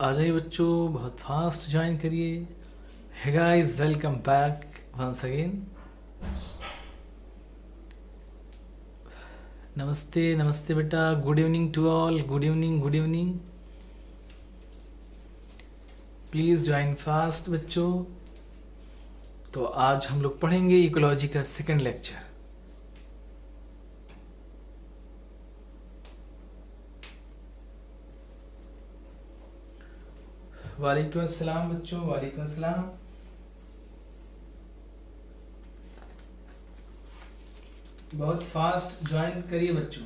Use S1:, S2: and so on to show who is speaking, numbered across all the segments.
S1: आ जाइए बच्चों, बहुत फास्ट ज्वाइन करिए। Hey guys, welcome back once again. नमस्ते नमस्ते बेटा, good evening to all, good evening good evening. Please join fast बच्चों। तो आज हम लोग पढ़ेंगे इकोलॉजी का सेकंड लेक्चर। वालेकुम अस्सलाम बच्चों, वालेकुम अस्सलाम। बहुत फास्ट ज्वाइन करिए बच्चों।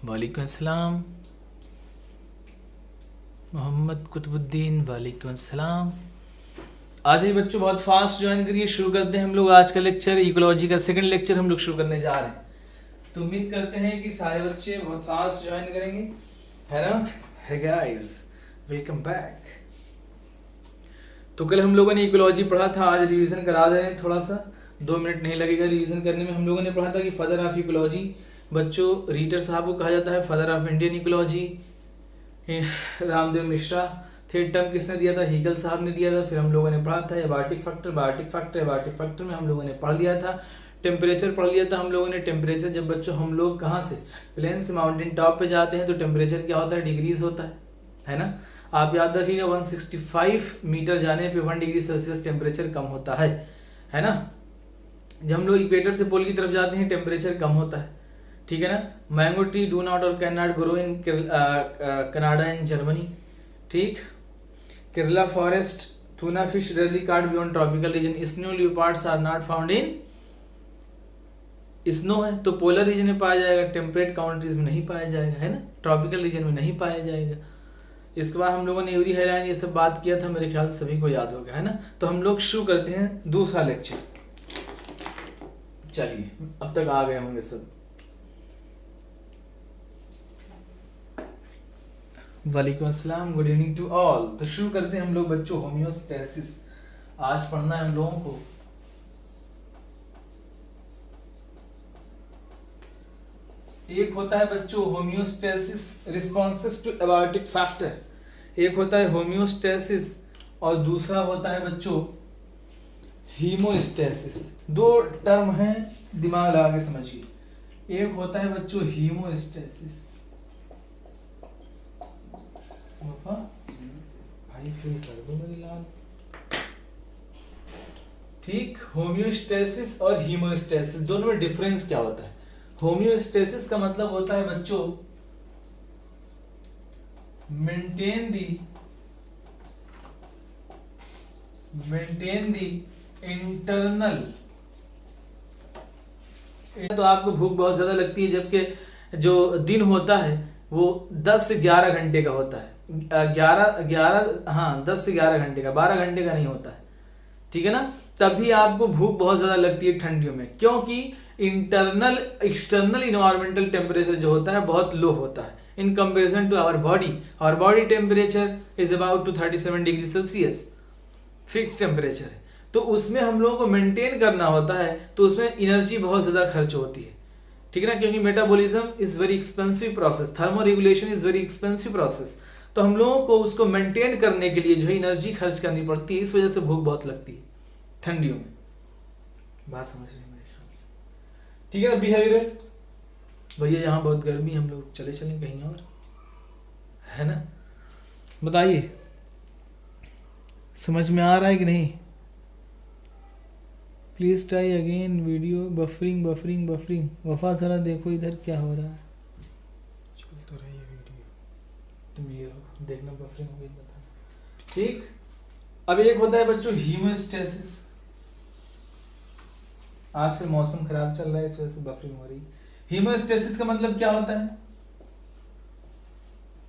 S1: वालेकुम अस्सलाम। मोहम्मद कुतुबुद्दीन, वालेकुम अस्सलाम। आ जाइए बच्चों, बहुत फास्ट ज्वाइन करिए। शुरू करते हैं हम लोग आज का लेक्चर। इकोलॉजी का सेकंड लेक्चर हम लोग शुरू करने जा रहे हैं। तो उम्मीद करते हैं कि सारे बच्चे बहुत फास्ट ज्वाइन करेंगे, है ना। है गाइस, वेलकम बैक। तो कल हम लोगों ने इकोलॉजी पढ़ा था, आज रिवीजन करा दे रहे हैं थोड़ा सा। 2 मिनट नहीं लगेगा रिवीजन करने में। हम लोगों ने पढ़ा था कि फादर ऑफ इकोलॉजी बच्चों रीटर साहब को कहा जाता है, father of Indian ecology Ramdev Mishra. Third term किसने दिया था? हीगल साहब ने दिया था। फिर हम लोगों ने पढ़ा था एबार्टिक फैक्टर, एबार्टिक फैक्टर में हम लोगों ने पढ़ लिया था। टेम्परेचर पढ़ लिया था हम लोगों ने। टेम्परेचर जब बच्चों हम लोग कहाँ से प्लेन से माउंटेन टॉप पे जाते हैं तो टेम्परेचर क्या होता है? डिग्रीज होता है ना। आप याद रखिएगा 165 मीटर जाने पे 1 डिग्री सेल्सियस टेम्परेचर कम होता है ना। जब हम लोग इक्वेटर से पोल की तरफ जाते हैं टेम्परेचर कम होता है, ठीक है ना। Mango tree do not or can not grow in Canada and Germany, ठीक। Kerala forest tuna fish rarely caught beyond tropical region. Snow leopards are not found in snow है तो पोलर रीजन में पाया जाएगा, टेम्परेट काउंट्रीज में नहीं पाया जाएगा, है ना। ट्रॉपिकल रीजन में नहीं पाया जाएगा। इसके बाद हम लोगों ने यूरी हेलाइन ये सब बात किया था, मेरे ख्याल से सभी को याद होगा, है ना। तो हम लोग शुरू करते हैं दूसरा लेक्चर। चलिए, अब तक आ गए होंगे सब। वालेकुम अस्सलाम, गुड इवनिंग टू ऑल। तो शुरू करते हैं हम लोग बच्चों होम्योस्टेसिस। आज पढ़ना है हम लोगों को एक होता है बच्चों homeostasis responses to abiotic factor, एक होता है होम्योस्टेसिस और दूसरा होता है बच्चों हीमोस्टेसिस। दो टर्म हैं, दिमाग लगा के समझिए। एक होता है बच्चों हीमोस्टेसिस, भाई फिर कर दो मेरी लाल, ठीक। होम्योस्टेसिस और हीमोस्टेसिस दोनों में डिफरेंस क्या होता है? होम्योस्टेसिस का मतलब होता है बच्चों मेंटेन दी इंटरनल। तो आपको भूख बहुत ज्यादा लगती है, जबकि जो दिन होता है वो 10 से 11 घंटे का होता है। 10 से 11 घंटे का, 12 घंटे का नहीं होता है, ठीक है ना। तभी आपको भूख बहुत ज्यादा लगती है ठंडियों में, क्योंकि इंटरनल एक्सटर्नल इन्वायरमेंटल टेम्परेचर जो होता है बहुत लो होता है in comparison to our body. Our body temperature is about to 37 degree Celsius, fix temperature है। तो उसमें हम लोगों को मेंटेन करना होता है, तो उसमें एनर्जी बहुत ज़्यादा खर्च होती है, ठीक है ना। क्योंकि metabolism is very expensive process, thermo regulation is very expensive process. तो हम लोगों को उसको मेंटेन करने के लिए जो है एनर्जी खर्च करनी पड़ती है, इस वजह से भूख बहुत लगती है ठंडियों में। बात समझ रहे हैं मेरे ख्याल से, ठीक है ना। बिहेवियर भैया यहाँ बहुत गर्मी, हम लोग चले चलें कहीं और, है ना। बताइए समझ में आ रहा है कि नहीं? Please try again. Video buffering buffering buffering. वफा जरा देखो इधर क्या हो रहा है। चल तो रही है वीडियो, तुम ये देखना बफरिंग हो गई बताना, ठीक। अब एक होता है बच्चों हीमोस्टेसिस। आजकल मौसम खराब चल रहा है, इस वजह से बफरिंग हो रही है। हीमोस्टेसिस का मतलब क्या होता है?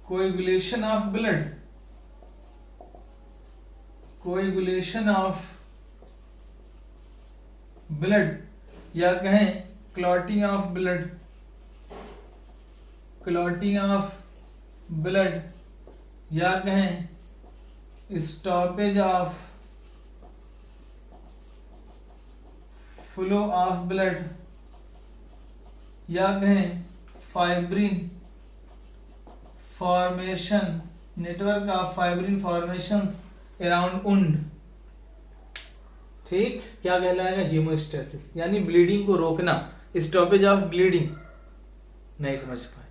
S1: Coagulation of blood, coagulation of blood, या कहें clotting of blood, clotting of blood, या कहें stoppage of flow of blood या कहें fibrin formation, network of fibrin formations around wound, ठीक, क्या कहलाएगा, हीमोस्टेसिस, यानी ब्लीडिंग को रोकना, स्टॉपेज ऑफ ब्लीडिंग, नहीं समझ पाए,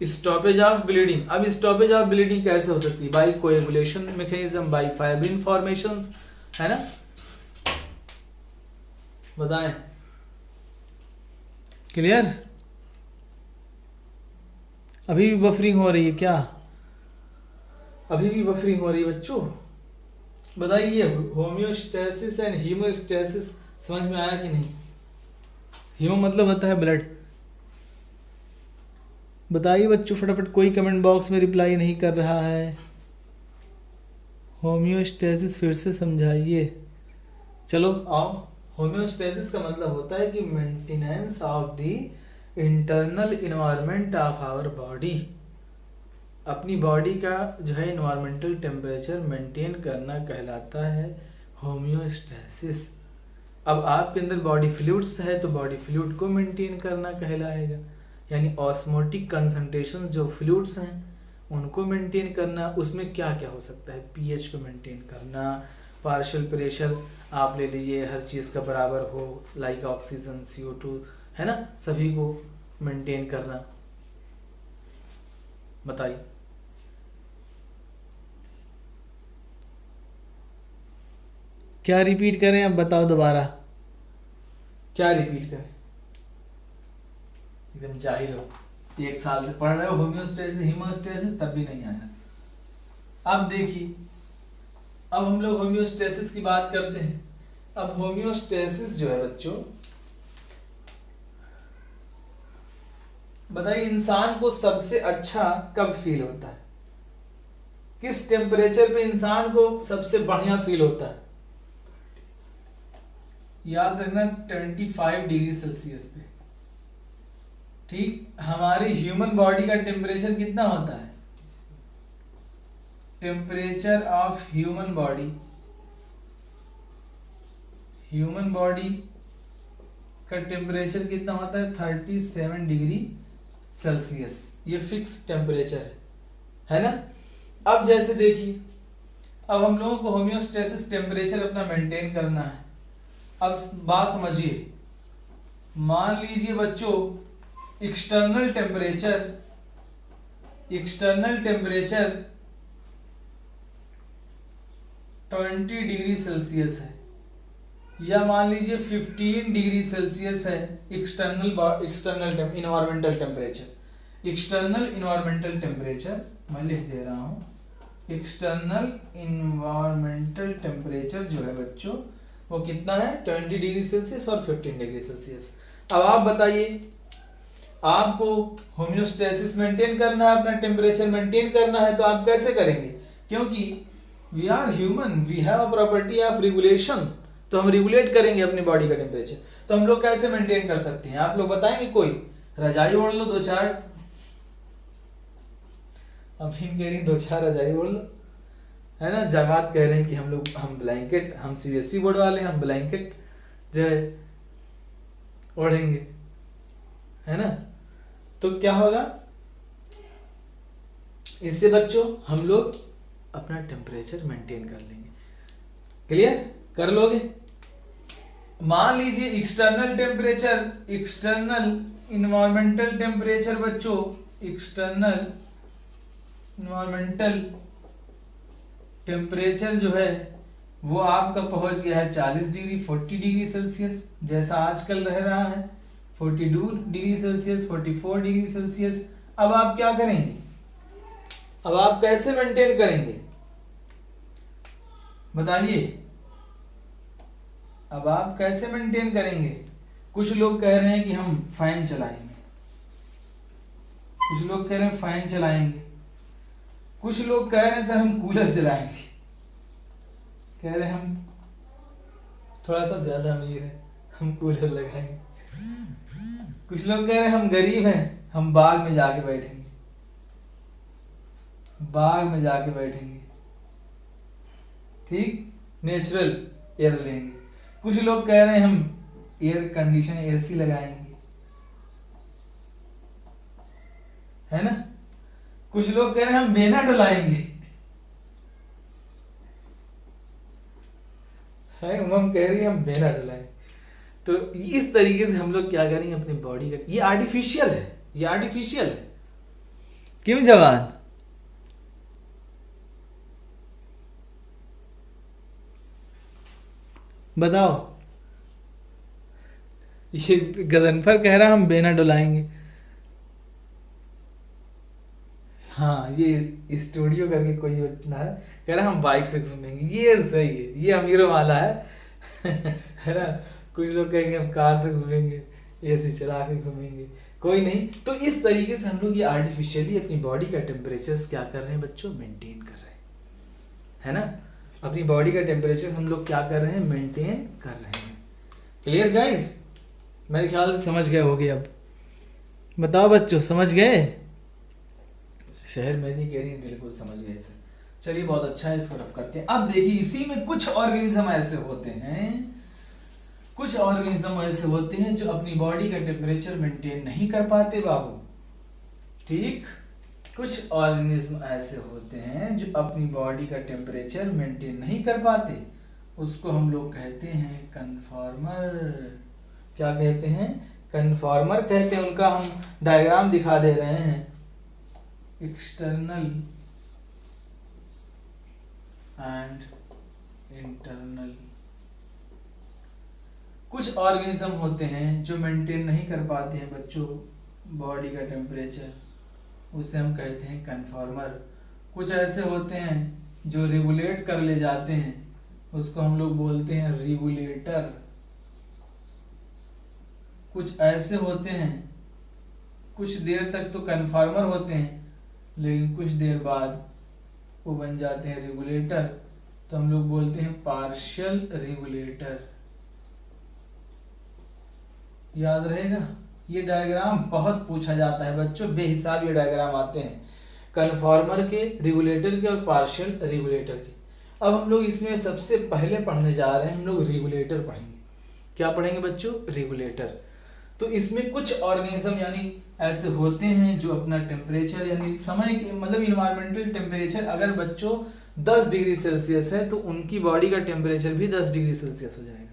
S1: स्टॉपेज ऑफ ब्लीडिंग। अब स्टॉपेज ऑफ ब्लीडिंग कैसे हो सकती है, by coagulation mechanism, by fibrin formations, है ना, बताएं, क्लियर। अभी भी बफरिंग हो रही है क्या, अभी भी बफरिंग हो रही है बच्चों, बताइए, होम्योस्टेसिस एंड हीमोस्टेसिस समझ में आया कि नहीं। हीमो मतलब होता है ब्लड, बताइए बच्चों फटाफट, कोई कमेंट बॉक्स में रिप्लाई नहीं कर रहा है। होम्योस्टेसिस फिर से समझाइए, चलो आओ। होम्योस्टेसिस का मतलब होता है कि maintenance of the internal environment of our body, अपनी बॉडी का जो है इन्वायरमेंटल टेम्परेचर मेंटेन करना कहलाता है होम्योस्टेसिस। अब आपके अंदर बॉडी फ्लूइड्स है तो बॉडी फ्लूइड को मेंटेन करना कहलाएगा, यानी ऑस्मोटिक कंसंट्रेशन जो फ्लूइड्स हैं उनको मेंटेन करना। उसमें क्या क्या हो सकता है, पीएच को मेंटेन करना, पार्शियल प्रेशर आप ले लीजिए, हर चीज़ का बराबर हो, लाइक ऑक्सीजन, CO2, है ना, सभी को मेंटेन करना। बताइए, क्या रिपीट करें, अब बताओ दोबारा, क्या रिपीट करें, एकदम जाहिल हो, 1 साल से पढ़ रहे हो होम्योस्टेसिस हीमोस्टेसिस, तब भी नहीं आया। अब देखिए, अब हम लोग होम्योस्टेसिस की बात करते हैं। अब होम्योस्टेसिस जो है बच्चों, बताइए इंसान को सबसे अच्छा कब फील होता है, किस टेम्परेचर पे इंसान को सबसे बढ़िया फील होता है, याद रखना 25 डिग्री सेल्सियस पे, ठीक। हमारी ह्यूमन बॉडी का टेम्परेचर कितना होता है, temperature of human body, human body का टेम्परेचर कितना होता है 37 डिग्री सेल्सियस, ये फिक्स टेम्परेचर है ना। अब जैसे देखिए, अब हम लोगों को होम्योस्टेसिस टेम्परेचर अपना मेंटेन करना है। अब बात समझिए, मान लीजिए बच्चों एक्सटर्नल टेम्परेचर 20 डिग्री सेल्सियस है, या मान लीजिए 15 डिग्री सेल्सियस है external environmental temperature. External environmental temperature मैं लिख दे रहा हूँ, एक्सटर्नल इन्वायरमेंटल टेम्परेचर जो है बच्चों वो कितना है 20 डिग्री सेल्सियस और 15 डिग्री सेल्सियस। अब आप बताइए, आपको होम्योस्टेसिस मेंटेन करना है, अपना टेम्परेचर मेंटेन करना है, तो आप कैसे करेंगे, क्योंकि we are human, we have a property of regulation, तो हम रेगुलेट करेंगे अपनी बॉडी का टेम्परेचर। तो हम लोग कैसे मेंटेन कर सकते हैं, आप लोग बताएंगे, कोई रजाई ओढ़ लो 2-4, अभी कह रही 2-4 रजाई ओढ़ लो, है ना। जगात कह रहे हैं कि हम ब्लैंकेट, हम CBSE बोर्ड वाले हम ब्लैंकेट जो है ओढ़ेंगे, है ना। तो क्या होगा इससे बच्चों, हम लोग अपना टेम्परेचर मेंटेन कर लेंगे। क्लियर कर लोगे। मान लीजिए external temperature, external environmental temperature बच्चों, एक्सटर्नल इन्वायरमेंटल टेम्परेचर जो है वो आपका पहुंच गया है 40 डिग्री 40 डिग्री सेल्सियस, जैसा आजकल रह रहा है 42 डिग्री सेल्सियस 44 डिग्री सेल्सियस। अब आप क्या करेंगे, अब आप कैसे मेंटेन करेंगे बताइए, अब आप कैसे मेंटेन करेंगे। कुछ लोग कह रहे हैं कि हम फैन चलाएंगे, कुछ लोग कह रहे हैं फैन चलाएंगे, कुछ लोग कह रहे हैं सर हम कूलर चलाएंगे, कह रहे हैं हम थोड़ा सा ज्यादा अमीर है हम कूलर लगाएंगे, कुछ लोग कह रहे हैं हम गरीब हैं हम बाग में जाके बैठेंगे, बाग में जाके बैठेंगे, ठीक, नेचुरल एयर लेंगे। कुछ लोग कह रहे हैं हम एयर कंडीशन एसी लगाएंगे, है ना। कुछ लोग कह रहे हैं हम बेना डुलाएंगे, है। उमम कह रही है हम बेना डुलाएंगे। तो इस तरीके से हम लोग क्या करेंगे अपनी बॉडी का, ये आर्टिफिशियल है, ये आर्टिफिशियल है। क्यों जवान? बताओ। ये गदनफर कह रहा हम बेना डुलाएंगे। हाँ, ये स्टूडियो करके कोई बंदा है कह रहा हम बाइक से घूमेंगे, ये सही है, ये अमीरों वाला है। है ना। कुछ लोग कहेंगे हम कार से घूमेंगे, एसी चला के घूमेंगे। कोई नहीं। तो इस तरीके से हम लोग ये आर्टिफिशियली अपनी बॉडी का टेम्परेचर क्या कर रहे हैं बच्चों, मेंटेन कर रहे हैं, है ना। अपनी बॉडी का टेम्परेचर हम लोग क्या कर रहे हैं, मेंटेन कर रहे हैं। Clear guys? मेरे ख्याल से समझ गए होगे अब। बताओ बच्चों, समझ गए? शहर में नहीं कह रही है, बिल्कुल समझ गए इसे। चलिए बहुत अच्छा है, इसको रफ करते हैं। अब देखिए इसी में कुछ ऑर्गेनिज्म ऐसे होते हैं, कुछ ऑर्गेनिज्म ऐसे होते हैं जो अपनी बॉडी का टेम्परेचर मेंटेन नहीं कर पाते बाबू। ठीक, कुछ ऑर्गेनिज्म ऐसे होते हैं जो अपनी बॉडी का टेम्परेचर मेंटेन नहीं कर पाते, उसको हम लोग कहते हैं कन्फॉर्मर। क्या कहते हैं? कन्फॉर्मर कहते हैं। उनका हम डायग्राम दिखा दे रहे हैं। External and internal. कुछ ऑर्गेनिज्म होते हैं जो मेंटेन नहीं कर पाते हैं बच्चों बॉडी का टेम्परेचर, उसे हम कहते हैं कन्फॉर्मर। कुछ ऐसे होते हैं जो रेगुलेट कर ले जाते हैं, उसको हम लोग बोलते हैं रेगुलेटर। कुछ ऐसे होते हैं कुछ देर तक तो कन्फॉर्मर होते हैं, लेकिन कुछ देर बाद वो बन जाते हैं रेगुलेटर, तो हम लोग बोलते हैं पार्शियल रेगुलेटर। याद रहेगा? ये डायग्राम बहुत पूछा जाता है बच्चों, बेहिसाब ये डायग्राम आते हैं कन्फॉर्मर के, रेगुलेटर के और पार्शियल रेगुलेटर के। अब हम लोग इसमें सबसे पहले पढ़ने जा रहे हैं, हम लोग रेगुलेटर पढ़ेंगे। क्या पढ़ेंगे बच्चों? रेगुलेटर। तो इसमें कुछ ऑर्गेनिज्म यानी ऐसे होते हैं जो अपना टेम्परेचर यानी समय के मतलब इन्वायरमेंटल टेम्परेचर अगर बच्चों 10 डिग्री सेल्सियस है तो उनकी बॉडी का टेम्परेचर भी 10 डिग्री सेल्सियस हो जाएगा।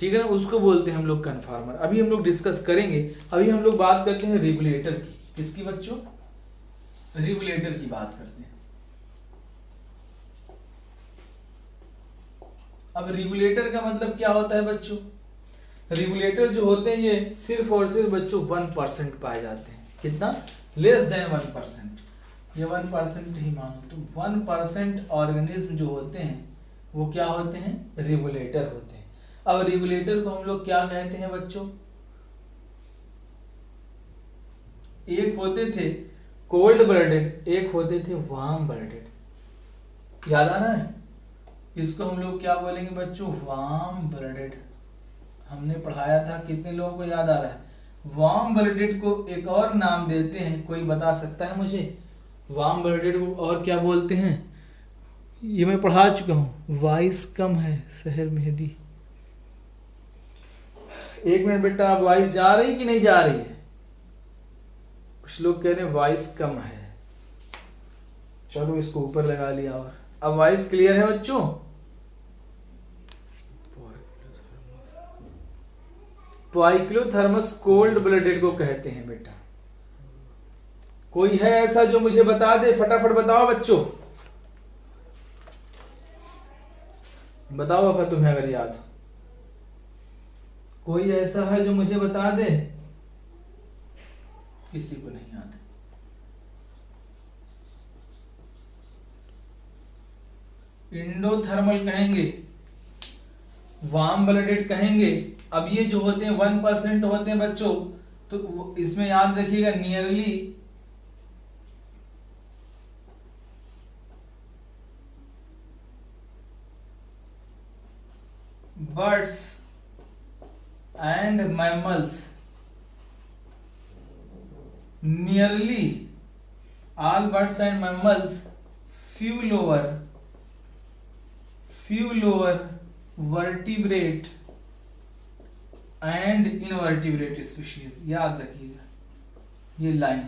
S1: ठीक है ना, उसको बोलते हैं हम लोग कन्फॉर्मर। अभी हम लोग डिस्कस करेंगे। अभी हम लोग बात करते हैं रेगुलेटर की। किसकी बच्चों? रेगुलेटर की बात करते हैं। अब रेगुलेटर का मतलब क्या होता है बच्चों? रेगुलेटर जो होते हैं ये सिर्फ और सिर्फ बच्चों 1% पाए जाते हैं। कितना? Less than 1%। ये 1% ही मानो तो 1% ऑर्गेनिज्म जो होते हैं वो क्या होते हैं? रेगुलेटर होते हैं। अब रेगुलेटर को हम लोग क्या कहते हैं बच्चों? एक होते थे कोल्ड ब्लडेड, एक होते थे वार्म ब्लडेड। याद आ रहा है? इसको हम लोग क्या बोलेंगे बच्चों? Warm blooded. हमने पढ़ाया था, कितने लोगों को याद आ रहा है? वार्म ब्लडेड को एक और नाम देते हैं, कोई बता सकता है मुझे? वार्म ब्लडेड को और क्या बोलते हैं? ये मैं पढ़ा चुका हूँ। वॉइस कम है सहर मेहदी। एक मिनट बेटा, अब वॉइस जा रही कि नहीं जा रही है? कुछ लोग कह रहे हैं वॉइस कम है। चलो इसको ऊपर लगा लिया। और अब वॉइस क्लियर है बच्चों? पोइक्लोथर्मस कोल्ड ब्लडेड को कहते हैं बेटा। कोई है ऐसा जो मुझे बता दे? फटाफट बताओ बच्चों, बताओ अगर तुम्हें अगर याद। कोई ऐसा है जो मुझे बता दे? किसी को नहीं याद। इंडोथर्मल कहेंगे, वार्म ब्लडेड कहेंगे। अब ये जो होते हैं 1% होते हैं बच्चों, तो इसमें याद रखिएगा nearly birds and mammals, nearly all birds and mammals few lower vertebrate and invertebrate species, याद रखिएगा ये लाइन।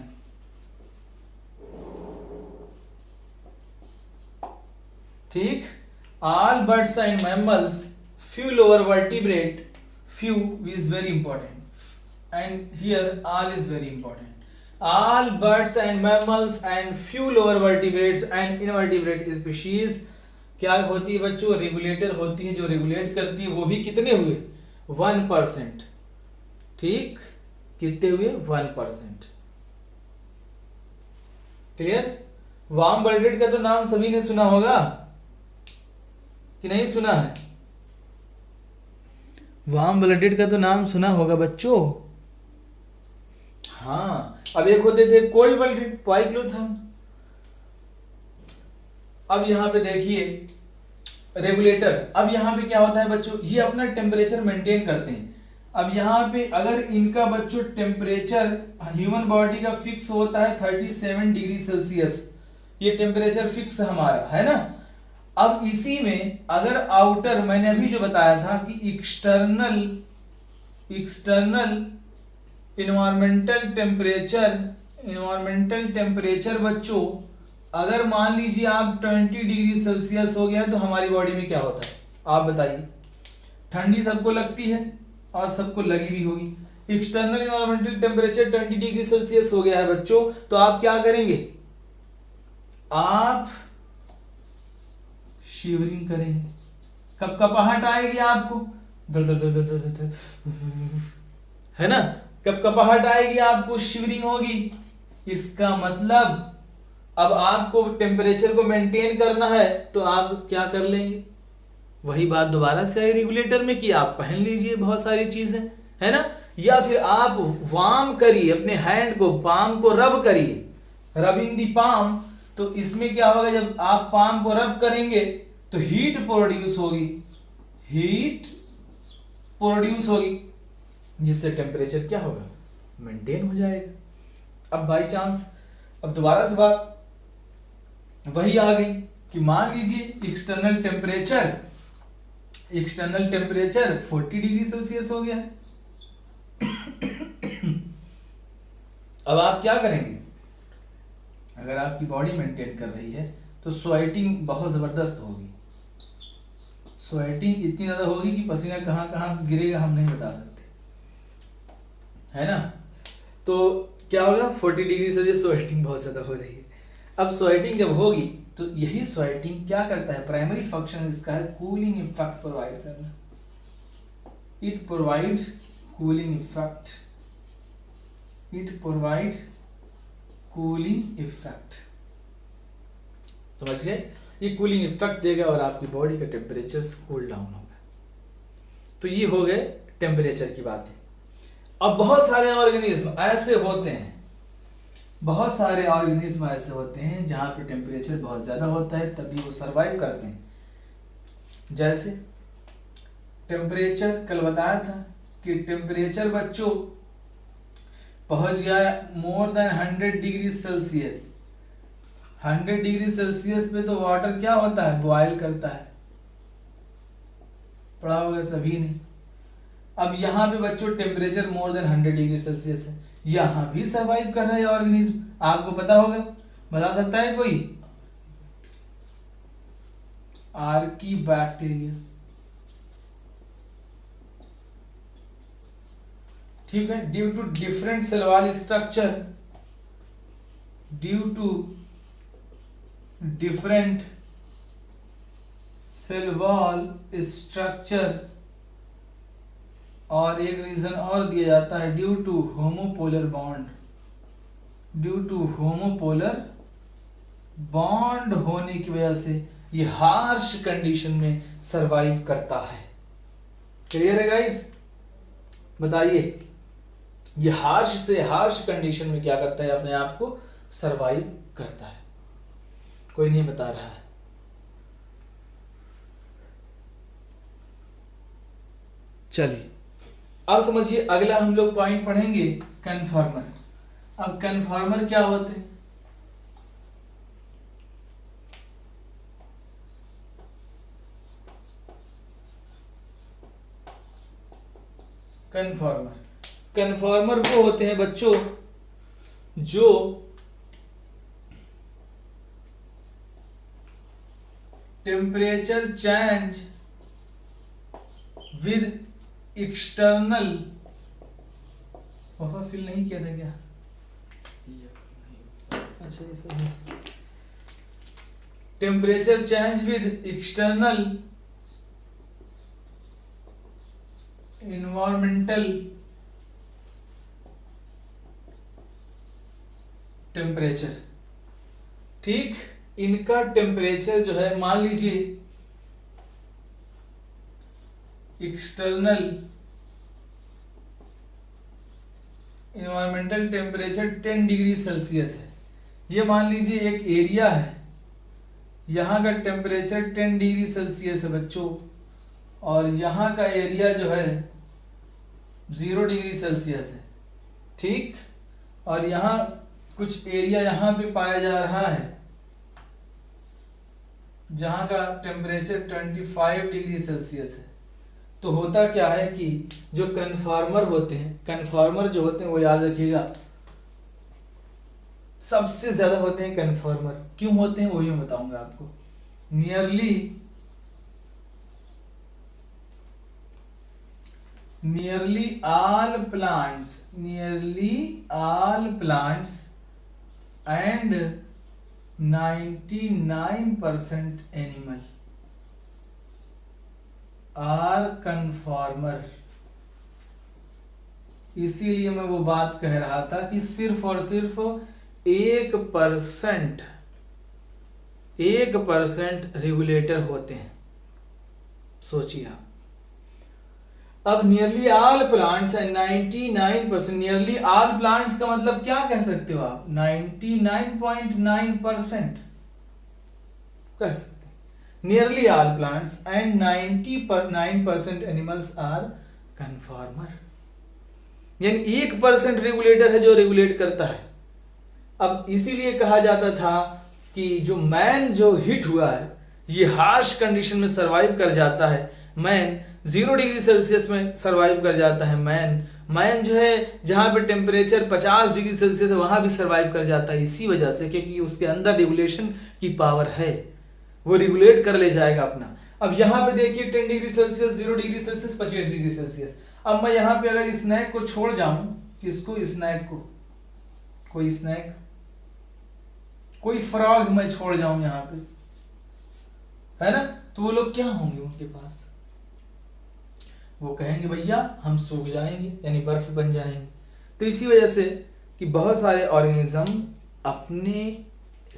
S1: ठीक, all birds and mammals, few lower vertebrate, few is very important, and here all is very important. All birds and mammals and few lower vertebrates and invertebrate species क्या होती है बच्चों, regulator होती है, जो रेगुलेट करती है, वो भी कितने हुए 1%। ठीक, कितने हुए 1%। क्लियर। वार्म ब्लडेड का तो नाम सभी ने सुना होगा कि नहीं सुना है? वार्म ब्लडेड का तो नाम सुना होगा बच्चों। हाँ, अब एक होते थे कोल्ड ब्लडेड, पाइक्लोथर्म। अब यहां पे देखिए रेगुलेटर, अब यहां पे क्या होता है बच्चों, ये अपना टेम्परेचर मेंटेन करते हैं। अब यहाँ पे अगर इनका बच्चों टेम्परेचर ह्यूमन बॉडी का फिक्स होता है 37 डिग्री सेल्सियस, ये टेम्परेचर फिक्स हमारा है ना। अब इसी में अगर आउटर, मैंने अभी जो बताया था कि एक्सटर्नल इन्वायरमेंटल टेम्परेचर बच्चों, अगर मान लीजिए आप 20 डिग्री सेल्सियस हो गया तो हमारी बॉडी में क्या होता है आप बताइए। ठंडी सबको लगती है और सबको लगी भी होगी। External environmental temperature 20 degree Celsius हो गया है बच्चों, तो आप क्या करेंगे, आप शिवरिंग करेंगे। कपकपाहट आएगी आपको, दर दर दर दर दर दर, है ना, कपकपाहट आएगी आपको, शिवरिंग होगी। इसका मतलब अब आपको टेम्परेचर को मेंटेन करना है तो आप क्या कर लेंगे, वही बात दोबारा से आई रेगुलेटर में कि आप पहन लीजिए बहुत सारी चीजें, है ना, या फिर आप वार्म करिए अपने हैंड को, पाम को रब करिए, रबिंग दी पाम। तो इसमें क्या होगा, जब आप पाम को रब करेंगे तो हीट प्रोड्यूस होगी, जिससे टेम्परेचर क्या होगा, मेंटेन हो जाएगा। अब बाई चांस, अब दोबारा से बात वही आ गई कि मान लीजिए एक्सटर्नल टेम्परेचर 40 डिग्री सेल्सियस हो गया है। अब आप क्या करेंगे, अगर आपकी बॉडी मेंटेन कर रही है तो स्वेटिंग बहुत जबरदस्त होगी। स्वेटिंग इतनी ज्यादा होगी कि पसीना कहां कहां से गिरेगा हम नहीं बता सकते, है ना। तो क्या होगा, 40 डिग्री सेल्सियस स्वेटिंग बहुत ज्यादा हो रही है। अब स्वेटिंग जब होगी तो यही स्वेटिंग क्या करता है, प्राइमरी फंक्शन इसका है कूलिंग इफेक्ट प्रोवाइड करना। इट प्रोवाइड कूलिंग इफेक्ट, समझ गए। ये कूलिंग इफेक्ट देगा और आपकी बॉडी का टेम्परेचर कूल डाउन होगा। तो ये हो गए टेम्परेचर की बातें। अब बहुत सारे ऑर्गेनिज्म ऐसे होते हैं जहां पे टेम्परेचर बहुत ज्यादा होता है तभी वो सरवाइव करते हैं। जैसे टेम्परेचर कल बताया था कि टेम्परेचर बच्चों पहुंच गया मोर than 100 degree Celsius. 100 degree Celsius पे तो वाटर क्या होता है, बॉयल करता है, पढ़ा होगा सभी ने। अब यहाँ पे बच्चों टेम्परेचर मोर देन 100 डिग्री सेल्सियस है, यहाँ भी सर्वाइव कर रहा है ऑर्गेनिज्म, आपको पता होगा, बता सकता है कोई? आर्कीबैक्टीरिया, ठीक है। Due to different cell wall structure, और एक रीजन और दिया जाता है ड्यू टू होमोपोलर बॉन्ड होने की वजह से ये हार्श कंडीशन में सरवाइव करता है। क्लियर है गाइस? बताइए, ये हार्श कंडीशन में क्या करता है, अपने आप को सरवाइव करता है। कोई नहीं बता रहा है। चलिए अब समझिए, अगला हम लोग पॉइंट पढ़ेंगे कन्फर्मर। अब कन्फर्मर क्या होते हैं? कन्फॉर्मर, कन्फॉर्मर वो होते हैं बच्चों जो टेम्परेचर चेंज विद एक्सटर्नल, ऑफर फिल नहीं किया था क्या? अच्छा ये सब है। Temperature change with external environmental temperature, ठीक। इनका टेम्परेचर जो है, मान लीजिए external environmental temperature 10 degree Celsius है। ये मान लीजिए एक एरिया है, यहाँ का टेम्परेचर 10 डिग्री सेल्सियस है बच्चों, और यहाँ का एरिया जो है 0 डिग्री सेल्सियस है, ठीक। और यहाँ कुछ एरिया यहाँ पे पाया जा रहा है जहाँ का टेम्परेचर 25 डिग्री सेल्सियस है। तो होता क्या है कि जो कन्फॉर्मर होते हैं, कन्फॉर्मर जो होते हैं वो याद रखिएगा सबसे ज्यादा होते हैं कन्फॉर्मर। क्यों होते हैं वही मैं बताऊंगा आपको। Nearly all plants and 99% animal are conformer। इसीलिए मैं वो बात कह रहा था कि सिर्फ और सिर्फ 1% रेगुलेटर होते हैं। सोचिए आप, अब nearly all plants and 99%, nearly all plants का मतलब क्या कह सकते हो आप? 99.9% कह सकते हैं। Nearly all plants and 99% animals are conformer, यानी 1% रेगुलेटर है जो रेगुलेट करता है। अब इसीलिए कहा जाता था कि जो मैन जो हिट हुआ है, ये हार्श कंडीशन में सरवाइव कर जाता है। मैन 0 डिग्री सेल्सियस में सरवाइव कर जाता है। मैन जो है जहाँ पे टेम्परेचर 50 डिग्री सेल्सियस है वहाँ भी सरवाइव कर जाता है, इसी वजह से क्योंकि उसके अंदर रेगुलेशन की पावर है, वो रेगुलेट कर ले जाएगा अपना। अब यहाँ पे देखिए 10 degree Celsius, 0 degree Celsius, 25 degree Celsius. अब मैं यहाँ पे अगर स्नैक को छोड़ जाऊं, किसको? स्नैक को, कोई स्नैक, कोई फ्रॉग मैं छोड़ जाऊं यहाँ पे, है ना, तो वो लोग क्या होंगे? उनके पास वो कहेंगे भैया हम सूख जाएंगे, यानी बर्फ बन जाएंगे। तो इसी वजह से कि बहुत सारे ऑर्गेनिज्म अपने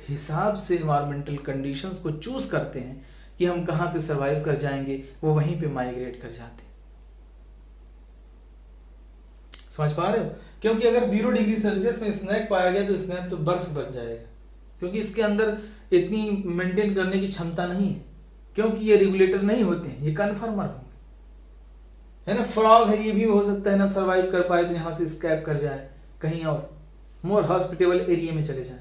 S1: हिसाब से इन्वायरमेंटल कंडीशंस को चूज करते हैं कि हम कहाँ पे सरवाइव कर जाएंगे, वो वहीं पे माइग्रेट कर जाते हैं। समझ पा रहे हो? क्योंकि अगर 0 डिग्री सेल्सियस में स्नैक पाया गया तो स्नैक तो बर्फ बन जाएगा, क्योंकि इसके अंदर इतनी मेंटेन करने की क्षमता नहीं है, क्योंकि ये रेगुलेटर नहीं होते हैं, ये कन्फर्मर होंगे, है ना। फ्रॉग है, ये भी हो सकता है ना सरवाइव कर पाए तो यहाँ से स्कैप कर जाए, कहीं और मोर हॉस्पिटेबल एरिया में चले जाए।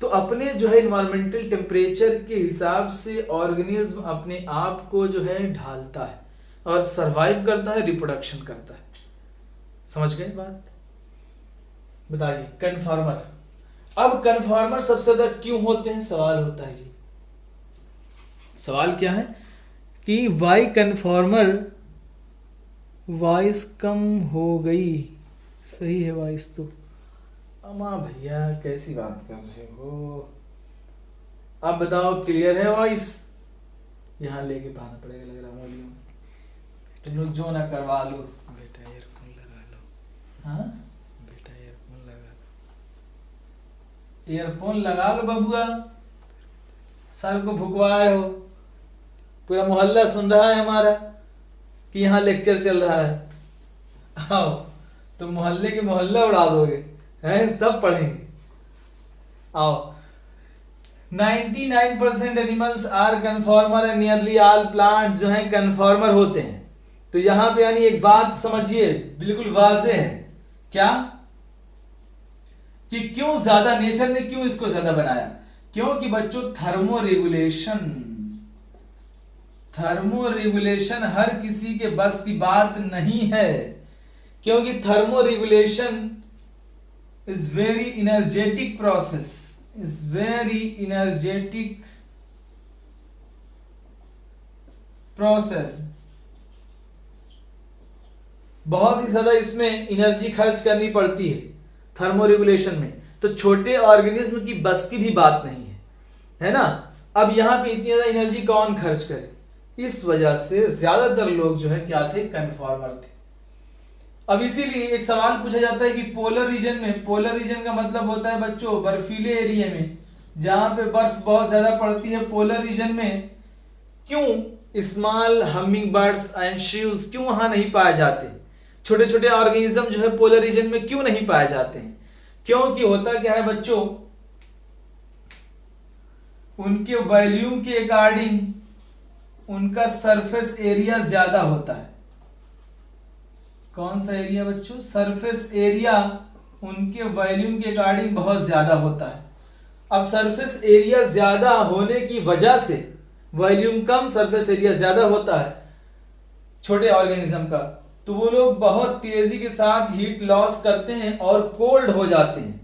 S1: तो अपने जो है इन्वायरमेंटल टेम्परेचर के हिसाब से ऑर्गेनिज्म अपने आप को जो है ढालता है और सरवाइव करता है, रिप्रोडक्शन करता है। समझ गए बात? बताइए कन्फॉर्मर। अब कन्फॉर्मर सबसे ज्यादा क्यों होते हैं, सवाल होता है जी। सवाल क्या है कि वाई कन्फॉर्मर, वॉइस कम हो गई, सही है वॉइस तो। अमा भैया कैसी बात कर रहे हो? अब बताओ क्लियर है वॉइस? यहाँ लेके पाना पड़ेगा लग रहा वॉल्यूम, तुम लोग जो ना करवा लो।
S2: बेटा ईयरफोन लगा लो।
S1: हाँ
S2: बेटा ईयरफोन लगा लो।
S1: ईयरफोन लगा लो बबुआ, सर को भुकवाए हो, पूरा मोहल्ला सुन रहा है हमारा कि यहाँ लेक्चर चल रहा है। आओ तो मोहल्ले के मोहल्ला उड़ा दोगे, हैं? सब पढ़ेंगे। आओ 99% animals are conformer and nearly all plants जो हैं कन्फॉर्मर होते हैं। तो यहाँ पे यानी एक बात समझिए, बिल्कुल वाज़ेह है क्या, कि क्यों ज्यादा नेचर ने क्यों इसको ज्यादा बनाया? क्योंकि बच्चों थर्मो रेगुलेशन, थर्मो रेगुलेशन हर किसी के बस की बात नहीं है, क्योंकि thermo regulation is very energetic process, is very energetic process. बहुत ही ज्यादा इसमें एनर्जी खर्च करनी पड़ती है थर्मो रेगुलेशन में, तो छोटे ऑर्गेनिज्म की बस की भी बात नहीं है ना। अब यहाँ पे इतनी ज्यादा एनर्जी कौन खर्च करे, इस वजह से ज्यादातर लोग जो है क्या थे, कन्फॉर्मर थे। अब इसीलिए एक सवाल पूछा जाता है कि पोलर रीजन में, पोलर रीजन का मतलब होता है बच्चों बर्फीले एरिया में जहां पे बर्फ बहुत ज्यादा पड़ती है, पोलर रीजन में क्यों स्मॉल हमिंग बर्ड्स एंड श्रीव्स क्यों वहां नहीं पाए जाते, छोटे छोटे ऑर्गेनिज्म जो है पोलर रीजन में क्यों नहीं पाए जाते हैं? क्योंकि होता क्या है बच्चों, उनके वॉल्यूम के अकॉर्डिंग उनका सरफेस एरिया ज्यादा होता है। कौन सा एरिया बच्चों? सरफेस एरिया उनके वॉल्यूम के अकॉर्डिंग बहुत ज्यादा होता है। अब सरफेस एरिया ज्यादा होने की वजह से, वॉल्यूम कम सरफेस एरिया ज्यादा होता है छोटे ऑर्गेनिज्म का, तो वो लोग बहुत तेजी के साथ हीट लॉस करते हैं और कोल्ड हो जाते हैं।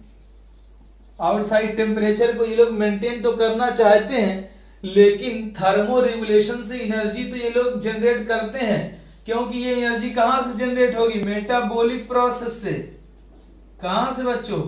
S1: आउटसाइड टेम्परेचर को ये लोग मेंटेन तो करना चाहते हैं, लेकिन थर्मो रेगुलेशन से एनर्जी तो ये लोग जनरेट करते हैं, क्योंकि ये एनर्जी कहां से जनरेट होगी? मेटाबॉलिक प्रोसेस से। कहां से बच्चों?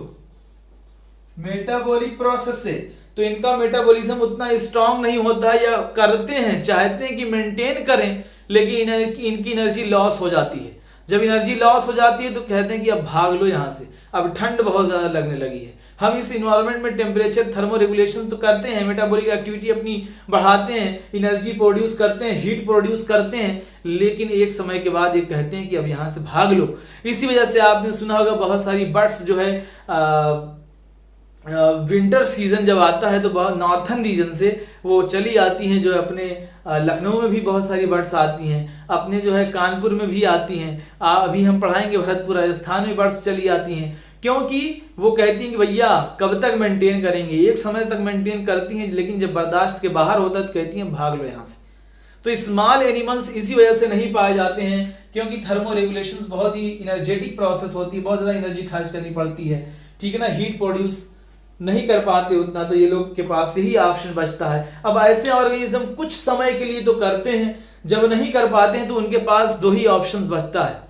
S1: मेटाबॉलिक प्रोसेस से। तो इनका मेटाबॉलिज्म उतना स्ट्रांग नहीं होता है, या करते हैं, चाहते हैं कि मेंटेन करें, लेकिन इनकी एनर्जी लॉस हो जाती है। जब एनर्जी लॉस हो जाती है तो कहते हैं कि अब भाग लो यहाँ से, अब ठंड बहुत ज्यादा लगने लगी है। हम इस इन्वायरमेंट में टेम्परेचर थर्मो रेगुलेशन तो करते हैं, मेटाबॉलिक एक्टिविटी अपनी बढ़ाते हैं, एनर्जी प्रोड्यूस करते हैं, हीट प्रोड्यूस करते हैं, लेकिन एक समय के बाद ये कहते हैं कि अब यहाँ से भाग लो। इसी वजह से आपने सुना होगा बहुत सारी बर्ड्स जो है विंटर सीजन जब आता है तो बहुत नॉर्थन रीजन से वो चली आती हैं, जो अपने लखनऊ में भी बहुत सारी बर्ड्स आती हैं, अपने जो है कानपुर में भी आती हैं, अभी हम पढ़ाएंगे भरतपुर राजस्थान में बर्ड्स चली आती हैं, क्योंकि वो कहती हैं कि भैया कब तक मेंटेन करेंगे, एक समय तक मेंटेन करती हैं, लेकिन जब बर्दाश्त के बाहर होता है तो कहती हैं भाग लो यहाँ से। तो स्मॉल एनिमल्स इसी वजह से नहीं पाए जाते हैं, क्योंकि थर्मो रेगुलेशंस बहुत ही एनर्जेटिक प्रोसेस होती है, बहुत ज़्यादा एनर्जी खर्च करनी पड़ती है, ठीक है ना, हीट प्रोड्यूस नहीं कर पाते उतना, तो ये लोग के पास यही ऑप्शन बचता है। अब ऐसे ऑर्गेनिज्म कुछ समय के लिए तो करते हैं, जब नहीं कर पाते हैं तो उनके पास दो ही ऑप्शन बचता है,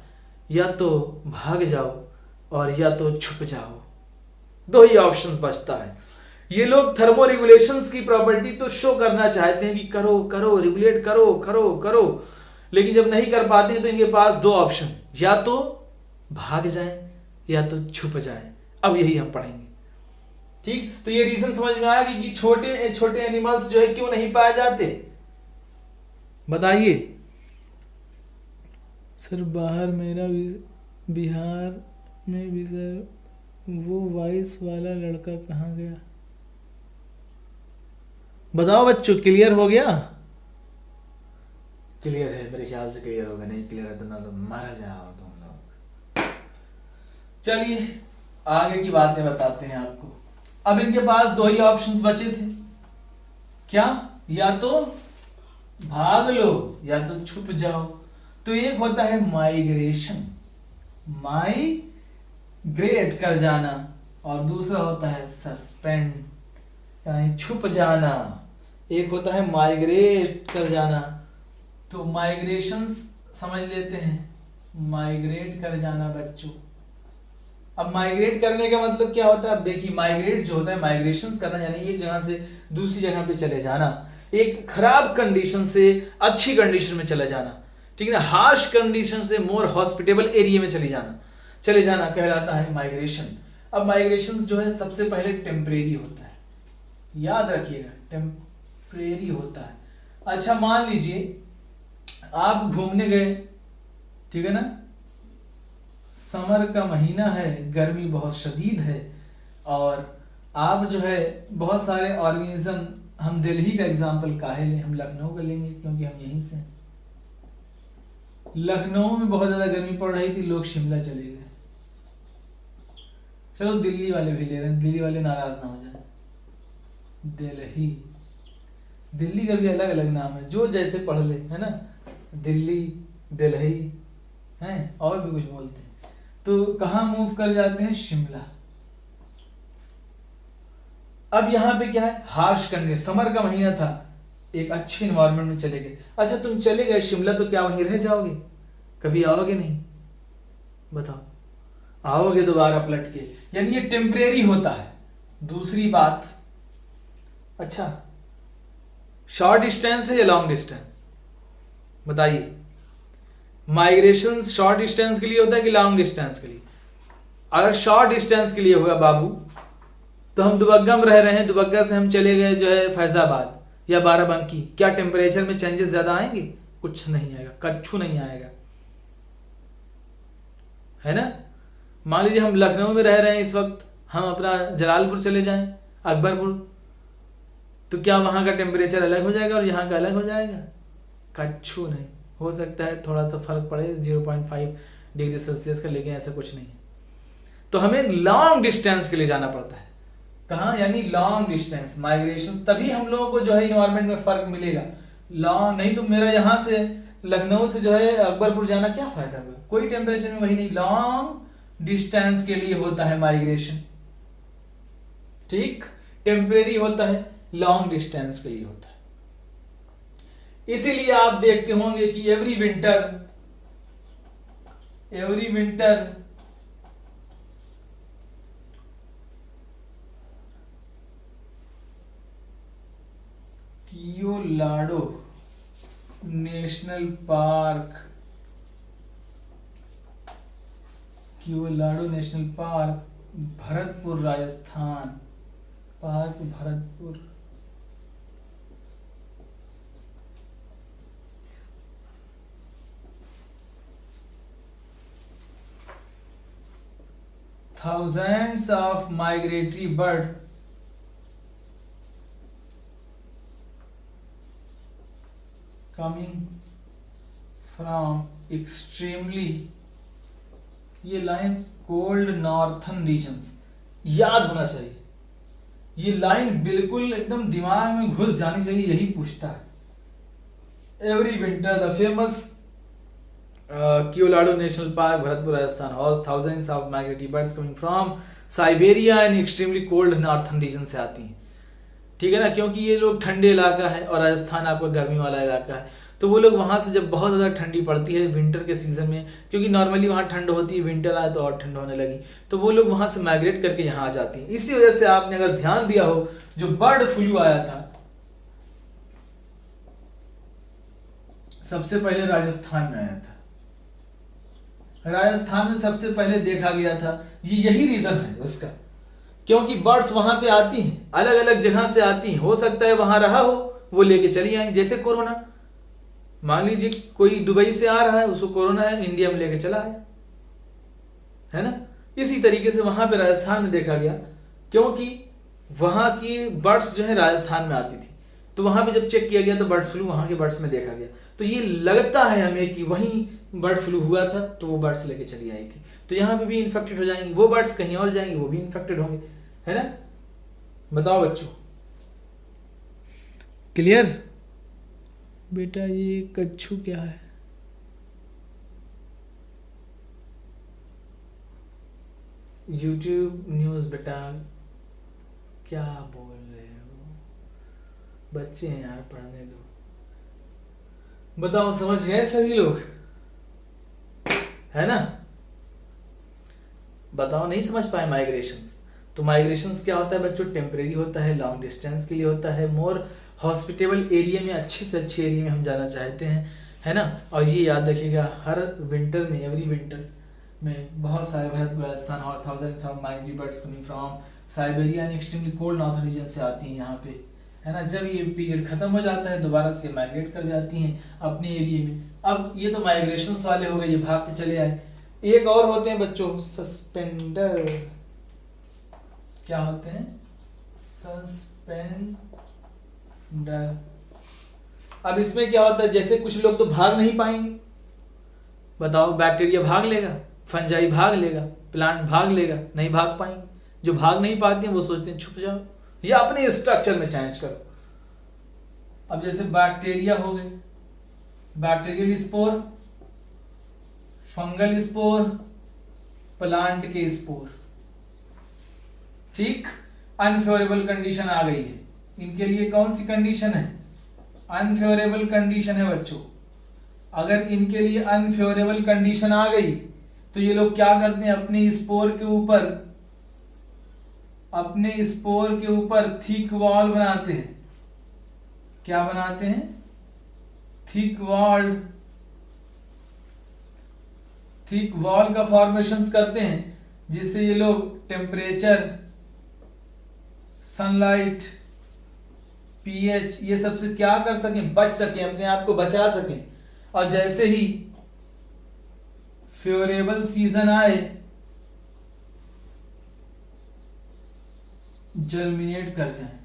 S1: या तो भाग जाओ और या तो छुप जाओ, दो ही ऑप्शन बचता है। ये लोग थर्मो रेगुलेशंस की प्रॉपर्टी तो शो करना चाहते हैं कि करो करो रेगुलेट करो करो करो, लेकिन जब नहीं कर पाते हैं तो इनके पास दो ऑप्शन, या तो भाग जाएं या तो छुप जाएं। अब यही हम पढ़ेंगे, ठीक। तो ये रीजन समझ में आया कि छोटे छोटे एनिमल्स जो है क्यों नहीं पाए जाते, बताइए
S2: सर। बाहर मेरा बिहार में भी सर, वो वॉइस वाला लड़का कहाँ गया?
S1: बताओ बच्चों, क्लियर हो गया? क्लियर है, मेरे ख्याल से क्लियर होगा, नहीं क्लियर है तो ना तो मर जाओ तुम लोग। चलिए आगे की बातें बताते हैं आपको। अब इनके पास दो ही ऑप्शंस बचे थे, क्या? या तो भाग लो या तो छुप जाओ। तो एक होता है माइग्रेशन, माइग्रेट कर जाना, और दूसरा होता है सस्पेंड यानी छुप जाना। एक होता है माइग्रेट कर जाना, तो माइग्रेशंस समझ लेते हैं, माइग्रेट कर जाना बच्चों। अब माइग्रेट करने का मतलब क्या होता है? अब देखिए, माइग्रेट जो होता है, माइग्रेशंस करना यानी एक जगह से दूसरी जगह पे चले जाना, एक खराब कंडीशन से अच्छी कंडीशन में चले जाना, ठीक है ना, हार्श कंडीशन से मोर हॉस्पिटेबल एरिया में चले जाना कहलाता है माइग्रेशन। अब माइग्रेशंस जो है सबसे पहले टेम्परेरी होता है, याद रखिएगा टेम्परेरी होता है। अच्छा मान लीजिए आप घूमने गए, ठीक है ना, समर का महीना है, गर्मी बहुत शदीद है, और आप जो है बहुत सारे ऑर्गेनिज्म, हम दिल्ली का एग्जांपल काहे लें, हम लखनऊ का लेंगे क्योंकि हम यहीं से। लखनऊ में बहुत ज़्यादा गर्मी पड़ रही थी, लोग शिमला चले गए। चलो दिल्ली वाले भी ले रहे हैं, दिल्ली वाले नाराज ना हो जाए। दिल्ली दिल्ली का भी अलग अलग नाम है, जो जैसे पढ़ ले, है ना। दिल्ली, दिल्ली है, और भी कुछ बोलते हैं। तो कहाँ मूव कर जाते हैं? शिमला। अब यहाँ पे क्या है? हार्श कंडीशन, समर का महीना था, एक अच्छे इन्वायरमेंट में चले गए। अच्छा तुम चले गए शिमला तो क्या वहीं रह जाओगे? कभी आओगे नहीं? बताओ, आओगे दोबारा पलट के, यानी ये टेम्परेरी होता है। दूसरी बात, अच्छा शॉर्ट डिस्टेंस है या लॉन्ग डिस्टेंस? बताइए, माइग्रेशन शॉर्ट डिस्टेंस के लिए होता है कि लॉन्ग डिस्टेंस के लिए? अगर शॉर्ट डिस्टेंस के लिए होगा बाबू, तो हम दुबग्गा में रह रहे हैं, दुबग्गा से हम चले गए जो है फैजाबाद या बाराबंकी, क्या टेम्परेचर में चेंजेस ज्यादा आएंगे? कुछ नहीं आएगा, कच्छू नहीं आएगा, है ना। मान लीजिए हम लखनऊ में रह रहे हैं इस वक्त, हम अपना जलालपुर चले जाएं, अकबरपुर, तो क्या वहां का टेम्परेचर अलग हो जाएगा और यहाँ का अलग हो जाएगा? कच्छू नहीं। हो सकता है थोड़ा सा फर्क पड़े 0.5 डिग्री सेल्सियस का, लेकिन ऐसा कुछ नहीं है। तो हमें लॉन्ग डिस्टेंस के लिए जाना पड़ता है। कहाँ? यानी लॉन्ग डिस्टेंस माइग्रेशन, तभी हम लोगों को जो है इन्वायरमेंट में फर्क मिलेगा। लॉन्ग नहीं तो मेरा यहाँ से लखनऊ से जो है अकबरपुर जाना क्या फायदा हुआ? कोई टेम्परेचर में वही नहीं। लॉन्ग डिस्टेंस के लिए होता है माइग्रेशन, ठीक। टेम्परेरी होता है, लॉन्ग डिस्टेंस के लिए होता है। इसीलिए आप देखते होंगे कि every winter Keoladeo national park, Bharatpur Rajasthan, park Bharatpur, thousands of migratory bird coming from extremely, ये लाइन कोल्ड नॉर्थन रीजन्स, याद होना चाहिए। ये लाइन बिल्कुल एकदम दिमाग में घुस जानी चाहिए, यही पूछता है। Every winter the famous Keoladeo national park Bharatpur Rajasthan house thousands of migratory birds coming from Siberia and extremely cold northern region से आती हैं, ठीक है ना। क्योंकि ये लोग ठंडे इलाका है और राजस्थान आपका गर्मी वाला इलाका है, तो वो लोग वहाँ से जब बहुत ज़्यादा ठंडी पड़ती है विंटर के सीज़न में, क्योंकि नॉर्मली वहाँ ठंड होती है, विंटर आए तो और ठंड होने लगी, तो वो लोग वहाँ से माइग्रेट करके यहाँ आ जाती हैं। इसी वजह से आपने अगर ध्यान दिया हो, जो बर्ड फ्लू आया था सबसे पहले राजस्थान में आया था, राजस्थान में सबसे पहले देखा गया था। यही रीजन है उसका, क्योंकि बर्ड्स वहां पे आती हैं, अलग अलग जगह से आती हैं। हो सकता है वहां रहा हो, वो लेके चली आई। जैसे कोरोना, मान लीजिए कोई दुबई से आ रहा है, उसको कोरोना है, इंडिया में लेके चला आया, है ना। इसी तरीके से वहां पे राजस्थान में देखा गया, क्योंकि वहां की बर्ड्स जो है राजस्थान में आती थी, तो वहां पे जब चेक किया गया तो बर्ड फ्लू वहां के बर्ड्स में देखा गया। तो ये लगता है हमें कि वहीं बर्ड फ्लू हुआ था, तो वो बर्ड्स लेके चली आई थी। तो यहाँ पे भी इन्फेक्टेड हो जाएंगे, वो बर्ड्स कहीं और जाएंगे, वो भी इन्फेक्टेड होंगे, है ना। बताओ बच्चों, क्लियर?
S2: बेटा ये कच्छू क्या है?
S1: यूट्यूब न्यूज़ बेटा, क्या बोल रहे हो, बच्चे हैं यार, पढ़ने दो। बताओ समझ गए सभी लोग, है ना। बताओ नहीं समझ पाए माइग्रेशंस? तो माइग्रेशंस क्या होता है बच्चों? टेम्परेरी होता है, लॉन्ग डिस्टेंस के लिए होता है, मोर हॉस्पिटेबल एरिया में, अच्छे से अच्छे एरिया में हम जाना चाहते हैं, है ना। और ये याद रखिएगा, हर विंटर में, एवरी विंटर में बहुत सारे Bharatpur Rajasthan house thousands of migratory birds coming from Siberia and extremely cold northern region से आती हैं यहाँ पे, है ना। जब ये पीरियड खत्म हो जाता है, दोबारा से माइग्रेट कर जाती हैं अपने एरिया में। अब ये तो माइग्रेशंस वाले हो गए, ये भाग के चले आए। एक और होते हैं बच्चों, सस्पेंडर। क्या होते हैं? सस्पेंडर। अब इसमें क्या होता है, जैसे कुछ लोग तो भाग नहीं पाएंगे, बताओ, बैक्टीरिया भाग लेगा, फंजाई भाग लेगा, प्लांट भाग लेगा, नहीं भाग पाएंगे। जो भाग नहीं पाते हैं वो सोचते हैं छुप जाओ या अपने स्ट्रक्चर में चेंज करो, अब जैसे बैक्टीरिया हो गए, bacterial spore, fungal spore, plant के स्पोर। ठीक, अनफेवरेबल कंडीशन आ गई है इनके लिए। कौन सी कंडीशन है? अनफेवरेबल कंडीशन है बच्चों। अगर इनके लिए अनफेवरेबल कंडीशन आ गई तो ये लोग क्या करते हैं, अपने स्पोर के ऊपर थिक वॉल बनाते हैं। क्या बनाते हैं? थिक वॉल का फॉर्मेशंस करते हैं, जिससे ये लोग टेम्परेचर, सनलाइट, पीएच, ये सबसे क्या कर सकें, बच सकें, अपने आप को बचा सकें। और जैसे ही फेवरेबल सीजन आए, जर्मिनेट कर जाएं।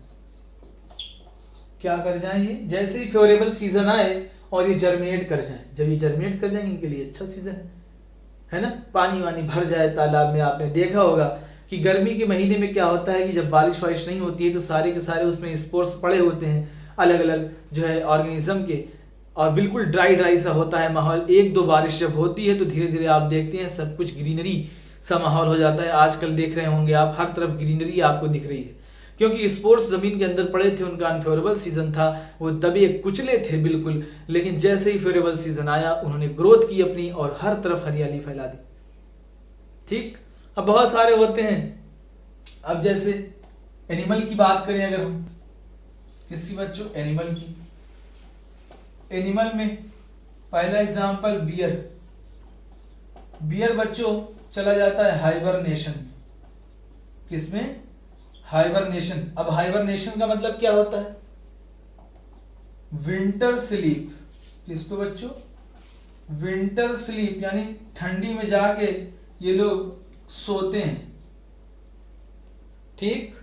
S1: क्या कर जाएं? ये जैसे ही फेवरेबल सीजन आए और ये जर्मिनेट कर जाएं। जब ये जर्मिनेट कर जाएंगे इनके लिए अच्छा सीजन है ना। पानी वानी भर जाए तालाब में। आपने देखा होगा कि गर्मी के महीने में क्या होता है कि जब बारिश वारिश नहीं होती है तो सारे के सारे उसमें स्पोर्स पड़े होते हैं अलग अलग जो है ऑर्गेनिज्म के, और बिल्कुल ड्राई सा होता है माहौल। एक दो बारिश जब होती है तो धीरे धीरे आप देखते हैं सब कुछ ग्रीनरी सा माहौल हो जाता है। आजकल देख रहे होंगे आप, हर तरफ ग्रीनरी आपको दिख रही है, क्योंकि स्पोर्ट्स जमीन के अंदर पड़े थे। उनका अनफेवरेबल सीजन था, वो दबे कुचले थे बिल्कुल, लेकिन जैसे ही फेवरेबल सीजन आया उन्होंने ग्रोथ की अपनी और हर तरफ हरियाली फैला दी। ठीक, अब बहुत सारे होते हैं। अब जैसे एनिमल की बात करें अगर हम, किसी बच्चों एनिमल की, एनिमल में पहला एग्जांपल बियर बच्चों चला जाता है हाइबरनेशन में। किसमें? हाइबरनेशन। अब हाइबरनेशन का मतलब क्या होता है? Winter sleep. किसको बच्चों? विंटर स्लीप, यानी ठंडी में जाके ये लोग सोते हैं। ठीक,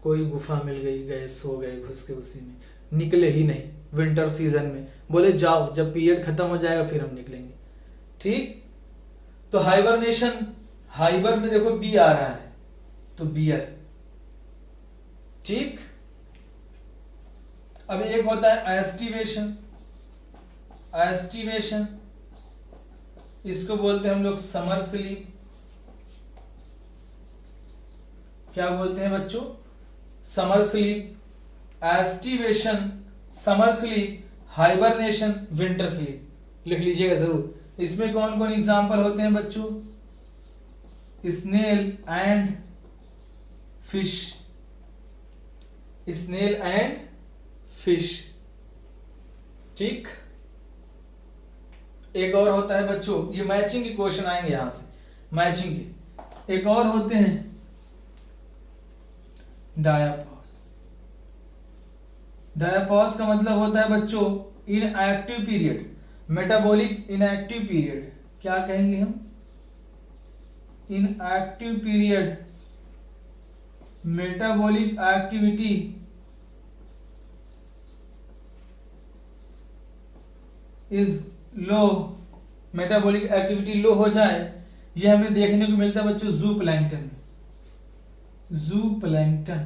S1: कोई गुफा मिल गई, गए सो गए घुस के उसी में, निकले ही नहीं विंटर सीजन में। बोले जाओ, जब पीरियड खत्म हो जाएगा फिर हम निकलेंगे। ठीक, तो हाइबरनेशन, हाइबर में देखो बी आ रहा है तो बियर। ठीक, अब एक होता है एस्टिवेशन। एस्टिवेशन इसको बोलते हैं हम लोग समर स्लीप। क्या बोलते हैं बच्चों? Summer sleep. Aestivation, summer sleep, hibernation, winter sleep. लिख लीजिएगा जरूर। इसमें कौन कौन एग्जाम्पल होते हैं बच्चों? Snail and fish. Snail and fish. ठीक, एक और होता है बच्चों, ये मैचिंग के क्वेश्चन आएंगे यहां से, मैचिंग के। एक और होते हैं डायापॉज। डायापॉज का मतलब होता है बच्चों inactive period, metabolic inactive period. क्या कहेंगे हम? Inactive period, metabolic activity is low. Metabolic activity low हो जाए, ये हमें देखने को मिलता है बच्चों जू प्लैंक्टन में। जू प्लैंक्टन।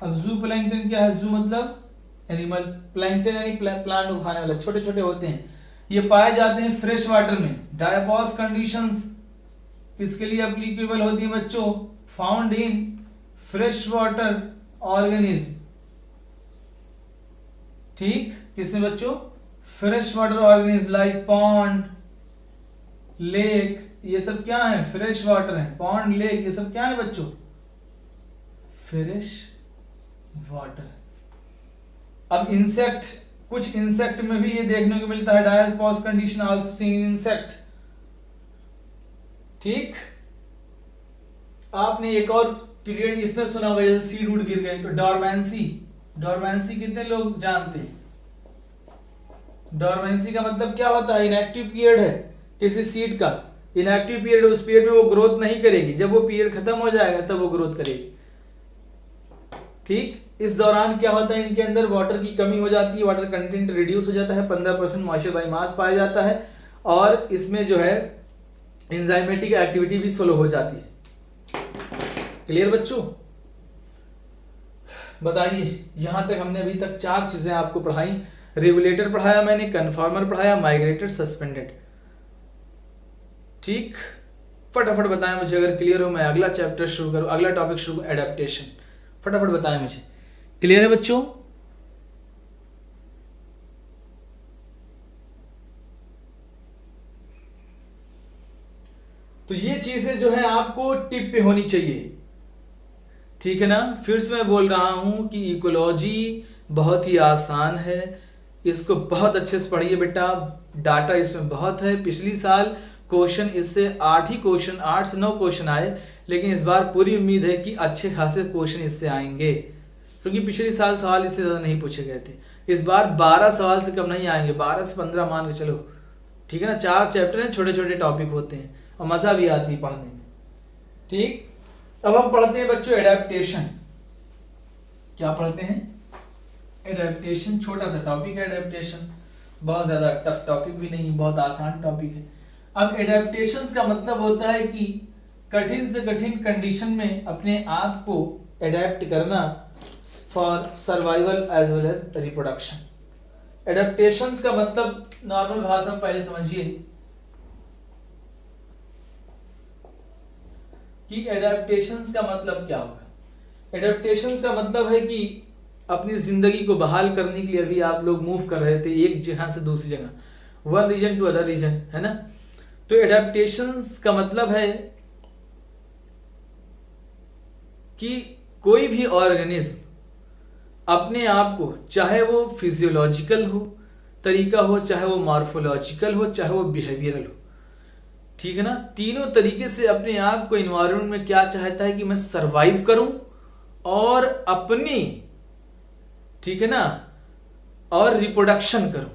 S1: अब जू प्लैंक्टन क्या है? जू मतलब एनिमल, प्लैंक्टन यानी प्लांट को खाने वाला, छोटे छोटे होते हैं। ये पाए जाते हैं फ्रेश वाटर में। डायपॉज कंडीशंस किसके लिए एप्लीकेबल होती है बच्चों? Found in fresh water organism. ठीक, किसमें बच्चों? Fresh water organism like pond, lake, ये सब क्या है? फ्रेश वाटर है। पॉन्ड, लेक, ये सब क्या है बच्चों? Fresh water. अब इंसेक्ट, कुछ इंसेक्ट में भी ये देखने को मिलता है diapause condition also seen in insect. ठीक, आपने एक और पीरियड इसमें सुना होगा, जैसे सीड वुड गिर गए तो डॉर्मेंसी। डॉर्मेंसी कितने लोग जानते हैं? डॉर्मेंसी का मतलब क्या होता है? इनएक्टिव पीरियड है किसी सीड का। इनएक्टिव पीरियड, उस पीरियड में वो ग्रोथ नहीं करेगी, जब वो पीरियड खत्म हो जाएगा तब वो ग्रोथ करेगी। ठीक, इस दौरान क्या होता है? इनके अंदर वाटर की कमी हो जाती है, वाटर कंटेंट रिड्यूस हो जाता है, 15% मॉइस्चर बाय मास पाया जाता है, और इसमें जो है एंजाइमेटिक एक्टिविटी भी स्लो हो जाती है। क्लियर बच्चों? बताइए, यहाँ तक हमने अभी तक 4 चीजें आपको पढ़ाई। रेगुलेटर पढ़ाया मैंने, कन्फॉर्मर पढ़ाया, माइग्रेटेड, सस्पेंडेड। ठीक, फटाफट बताएं मुझे अगर क्लियर हो, मैं अगला चैप्टर शुरू करूँ, अगला टॉपिक शुरू करूँ, एडेप्टेशन। फटाफट बताएं मुझे, क्लियर है बच्चों? तो ये चीजें जो है आपको टिप पे होनी चाहिए, ठीक है ना। फिर से मैं बोल रहा हूं कि इकोलॉजी बहुत ही आसान है, इसको बहुत अच्छे से पढ़िए बेटा। डाटा इसमें बहुत है। पिछली साल क्वेश्चन इससे 8 ही क्वेश्चन, 8 से 9 क्वेश्चन आए, लेकिन इस बार पूरी उम्मीद है कि अच्छे खासे क्वेश्चन इससे आएंगे, क्योंकि पिछले साल सवाल इससे ज़्यादा नहीं पूछे गए थे। इस बार 12 सवाल से कम नहीं आएंगे, 12 से 15 मान के चलो, ठीक है ना। 4 चैप्टर हैं, छोटे छोटे टॉपिक होते हैं और मज़ा भी आती है पढ़ने में। ठीक, अब हम पढ़ते हैं बच्चों एडेप्टेशन। क्या पढ़ते हैं? एडेप्टेशन। छोटा सा टॉपिक है एडेप्टेशन, बहुत ज़्यादा टफ टॉपिक भी नहीं, बहुत आसान टॉपिक है। अब एडेप्टेशन का मतलब होता है कि कठिन से कठिन कंडीशन में अपने आप को एडेप्ट करना for survival as well as reproduction. Adaptation का मतलब नॉर्मल भाषा में पहले समझिए कि एडेप्टेशन का मतलब क्या होगा। एडेप्टेशन का मतलब है कि अपनी जिंदगी को बहाल करने के लिए अभी आप लोग मूव कर रहे थे एक जगह से दूसरी जगह, one region to other region, है ना। तो एडेप्टेशन का मतलब है कि कोई भी ऑर्गेनिज्म अपने आप को, चाहे वो फिजियोलॉजिकल हो तरीका हो, चाहे वो मॉर्फोलॉजिकल हो, चाहे वो बिहेवियरल हो, ठीक है ना, तीनों तरीके से अपने आप को इन्वायरमेंट में क्या चाहता है कि मैं सरवाइव करूं और अपनी, ठीक है ना, और रिप्रोडक्शन करूं,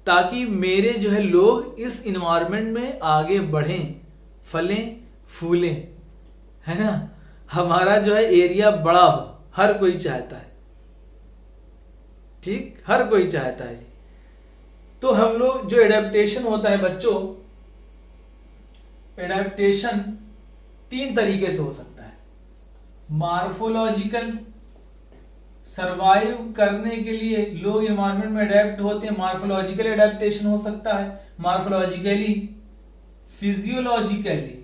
S1: ताकि मेरे जो है लोग इस इन्वायरमेंट में आगे बढ़ें, फलें फूलें, है ना। हमारा जो है एरिया बड़ा हो, हर कोई चाहता है, ठीक, हर कोई चाहता है। तो हम लोग जो एडेप्टेशन होता है बच्चों, एडेप्टेशन 3 तरीके से हो सकता है। मॉर्फोलॉजिकल, सरवाइव करने के लिए लोग इन्वायरमेंट में अडेप्ट होते हैं, मॉर्फोलॉजिकल एडेप्टेशन हो सकता है, मॉर्फोलॉजिकली, फिजियोलॉजिकली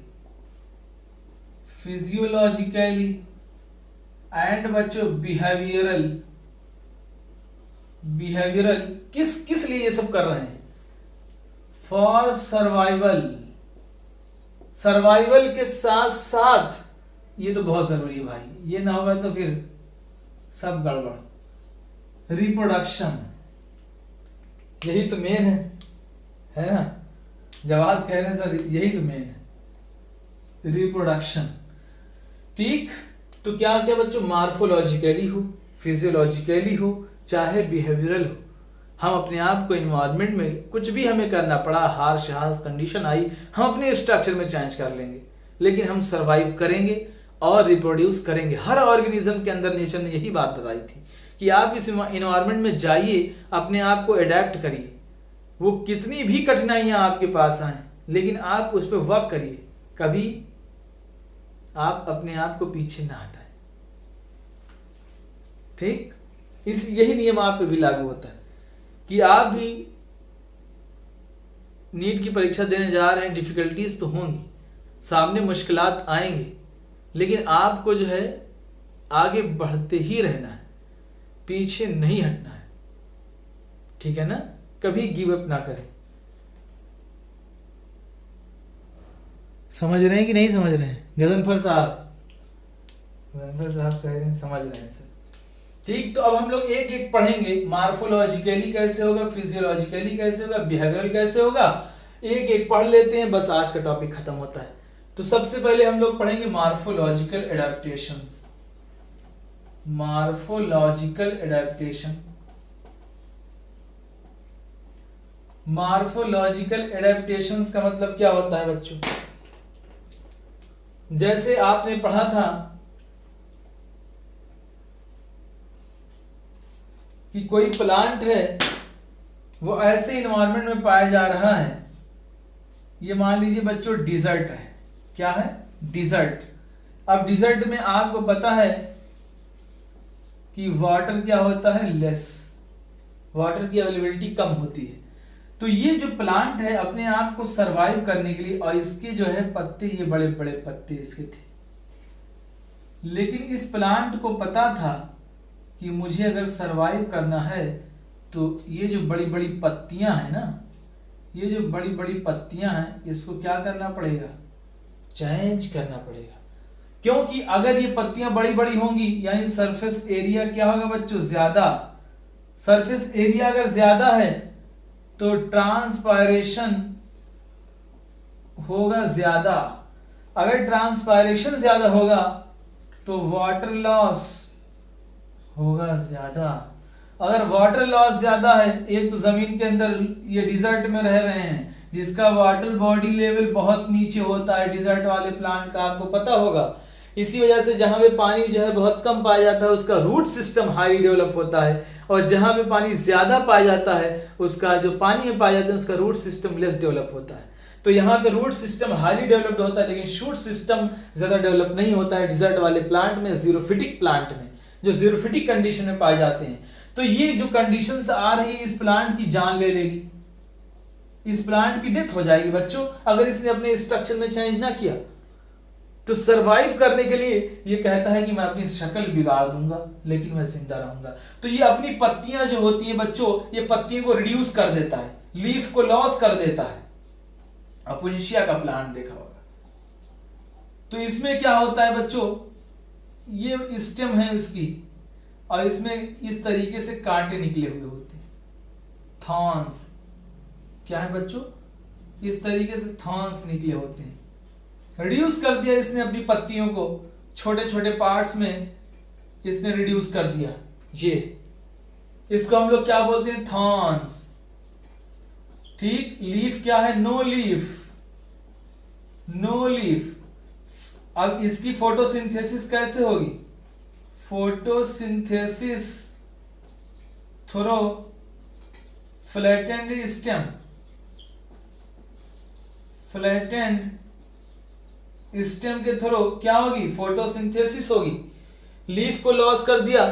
S1: एंड बच्चों बिहेवियरल। किस लिए ये सब कर रहे हैं? फॉर सर्वाइवल के साथ साथ ये तो बहुत जरूरी है भाई, ये ना होगा तो फिर सब गड़बड़। रिप्रोडक्शन, यही तो मेन है ना। जवाब कह रहे हैं सर, यही तो मेन है, रिप्रोडक्शन। ठीक, तो क्या क्या बच्चों, मॉर्फोलॉजिकली हो, फिजियोलॉजिकली हो, चाहे बिहेवियरल हो, हम अपने आप को इन्वायरमेंट में कुछ भी हमें करना पड़ा, हार्श कंडीशन आई, हम अपने स्ट्रक्चर में चेंज कर लेंगे, लेकिन हम सरवाइव करेंगे और रिप्रोड्यूस करेंगे। हर ऑर्गेनिज्म के अंदर नेचर ने यही बात बताई थी कि आप इस इन्वायरमेंट में जाइए, अपने आप को अडेप्ट करिए, वो कितनी भी कठिनाइयां आपके पास आए, लेकिन आप उस पर वर्क करिए, कभी आप अपने आप को पीछे ना हटाएं। ठीक, यही नियम आप पे भी लागू होता है कि आप भी नीट की परीक्षा देने जा रहे हैं, डिफिकल्टीज तो होंगी, सामने मुश्किलात आएंगे, लेकिन आपको जो है आगे बढ़ते ही रहना है, पीछे नहीं हटना है, ठीक है ना। कभी गिव अप ना करें। समझ रहे हैं कि नहीं समझ रहे हैं? गजनफर साहब कह रहे हैं समझ रहे हैं सर। ठीक, तो अब हम लोग एक एक पढ़ेंगे, मॉर्फोलॉजिकली कैसे होगा, फिजियोलॉजिकली कैसे होगा, बिहेवियरल कैसे होगा, एक एक पढ़ लेते हैं, बस आज का टॉपिक खत्म होता है। तो सबसे पहले हम लोग पढ़ेंगे morphological adaptations. Morphological adaptation, morphological adaptations का मतलब क्या होता है बच्चों? जैसे आपने पढ़ा था कि कोई प्लांट है, वो ऐसे इन्वायरमेंट में पाया जा रहा है, ये मान लीजिए बच्चों डिजर्ट है। क्या है? डिजर्ट। अब डिजर्ट में आपको पता है कि वाटर क्या होता है, लेस, वाटर की अवेलेबिलिटी कम होती है। तो ये जो प्लांट है अपने आप को सरवाइव करने के लिए, और इसके जो है पत्ते, ये बड़े बड़े पत्ते इसके थे, लेकिन इस प्लांट को पता था कि मुझे अगर सरवाइव करना है तो ये जो बड़ी बड़ी पत्तियां हैं ना, ये जो बड़ी बड़ी पत्तियां हैं, इसको क्या करना पड़ेगा, चेंज करना पड़ेगा। क्योंकि अगर ये पत्तियां बड़ी बड़ी होंगी यानी सरफेस एरिया क्या होगा बच्चों, ज्यादा, सरफेस एरिया अगर ज्यादा है तो ट्रांसपायरेशन होगा ज्यादा, अगर ट्रांसपायरेशन ज्यादा होगा तो वाटर लॉस होगा ज्यादा। अगर वाटर लॉस ज्यादा है, एक तो जमीन के अंदर ये डिजर्ट में रह रहे हैं जिसका वाटर बॉडी लेवल बहुत नीचे होता है, डिजर्ट वाले प्लांट का आपको पता होगा। इसी वजह से जहां पे पानी जो है बहुत कम पाया जाता है उसका रूट सिस्टम हाई डेवलप होता है, और जहां पे पानी ज्यादा पाया जाता है उसका जो पानी में पाया जाता है उसका रूट सिस्टम लेस डेवलप होता है। तो यहाँ पे रूट सिस्टम हाईली डेवलप्ड होता है लेकिन शूट सिस्टम ज्यादा डेवलप नहीं होता है डिजर्ट वाले प्लांट में, जीरोफिटिक प्लांट में, जो जीरोफिटिक कंडीशन में पाए जाते हैं। तो ये जो कंडीशंस आ रही है इस प्लांट की जान ले लेगी, इस प्लांट की डेथ हो जाएगी बच्चों अगर इसने अपने स्ट्रक्चर में चेंज ना किया। तो सरवाइव करने के लिए ये कहता है कि मैं अपनी शक्ल बिगाड़ दूंगा लेकिन मैं जिंदा रहूंगा। तो ये अपनी पत्तियां जो होती है बच्चों, ये पत्तियों को रिड्यूस कर देता है, लीफ को लॉस कर देता है। अपोजिशिया का प्लांट देखा होगा। तो इसमें क्या होता है बच्चों, ये स्टेम है इसकी और इसमें इस तरीके से कांटे निकले हुए होते हैं, थॉर्न्स। क्या है बच्चों, इस तरीके से थॉर्न्स निकले होते हैं। रिड्यूस कर दिया इसने अपनी पत्तियों को, छोटे छोटे पार्ट्स में इसने रिड्यूस कर दिया। ये इसको हम लोग क्या बोलते हैं, थॉर्न्स। ठीक, लीफ क्या है, नो लीफ, नो लीफ। अब इसकी फोटोसिंथेसिस कैसे होगी, photosynthesis through flattened stem, flattened stem के थ्रू क्या होगी, फोटोसिंथेसिस होगी। लीफ को लॉस कर दिया,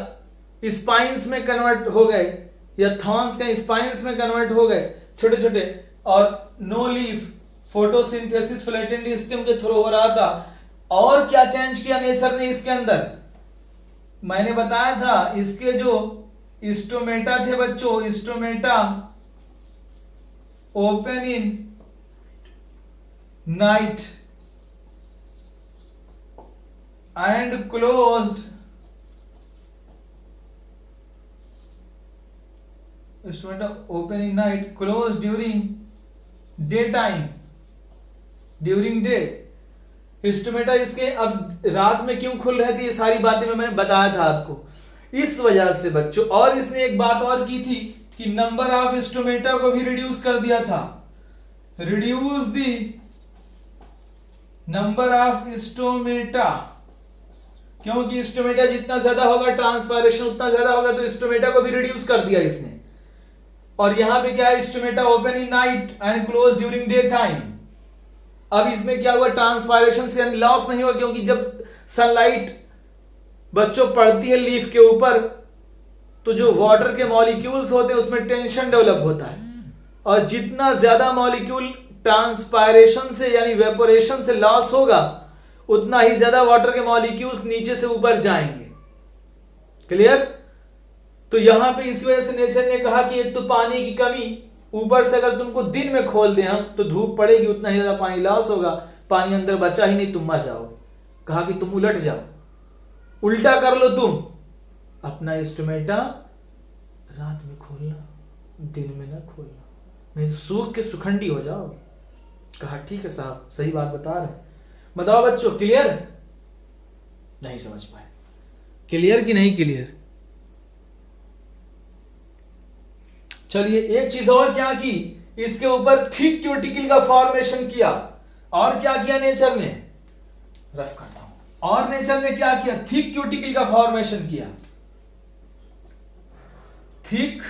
S1: स्पाइंस में कन्वर्ट हो गए या थॉर्न्स का स्पाइंस में कन्वर्ट हो गए छोटे छोटे, और no leaf, photosynthesis flattened stem के थ्रू हो रहा था। और क्या चेंज किया नेचर ने इसके अंदर, मैंने बताया था इसके जो स्टोमेटा थे बच्चों, stomata open in night and closed stomata open in night, closed during daytime, during day। Stomata इसके अब रात में क्यों खुल रही थी, ये सारी बातें मैंने बताया था आपको, इस वजह से बच्चों। और इसने एक बात और की थी कि नंबर ऑफ स्टोमेटा को भी रिड्यूस कर दिया था, reduce the number of stomata, क्योंकि स्टोमेटा जितना ज्यादा होगा ट्रांसपायरेशन उतना ज्यादा होगा, तो स्टोमेटा को भी रिड्यूस कर दिया इसने। और यहां पे क्या है, stomata open in night and close during day time. अब इसमें क्या हुआ, ट्रांसपायरेशन से लॉस नहीं हुआ, क्योंकि जब सनलाइट बच्चों पड़ती है लीफ के ऊपर तो जो वाटर के मॉलिक्यूल्स होते हैं उसमें टेंशन डेवलप होता है, और जितना ज्यादा मॉलिक्यूल ट्रांसपायरेशन से यानी वेपोरेशन से लॉस होगा उतना ही ज्यादा वाटर के मॉलिक्यूल्स नीचे से ऊपर जाएंगे। क्लियर। तो यहां पे इस वजह से नेचर ने कहा कि एक तो पानी की कमी, ऊपर से अगर तुमको दिन में खोल दें हम तो धूप पड़ेगी, उतना ही ज्यादा पानी लॉस होगा, पानी अंदर बचा ही नहीं, तुम मर जाओगे। कहा कि तुम उलट जाओ, उल्टा कर लो, तुम अपना स्टोमेटा रात में खोलना, दिन में ना खोलना, नहीं तो सूख के सुखंडी हो जाओगे। कहा ठीक है साहब, सही बात बता रहे हैं। बताओ बच्चों, क्लियर? नहीं समझ पाए, क्लियर कि नहीं क्लियर? चलिए एक चीज और क्या की, इसके ऊपर थिक क्यूटिकल का फॉर्मेशन किया। और क्या किया नेचर ने, रफ करता हूं, और नेचर ने क्या किया, थिक क्यूटिकल का फॉर्मेशन किया। Thick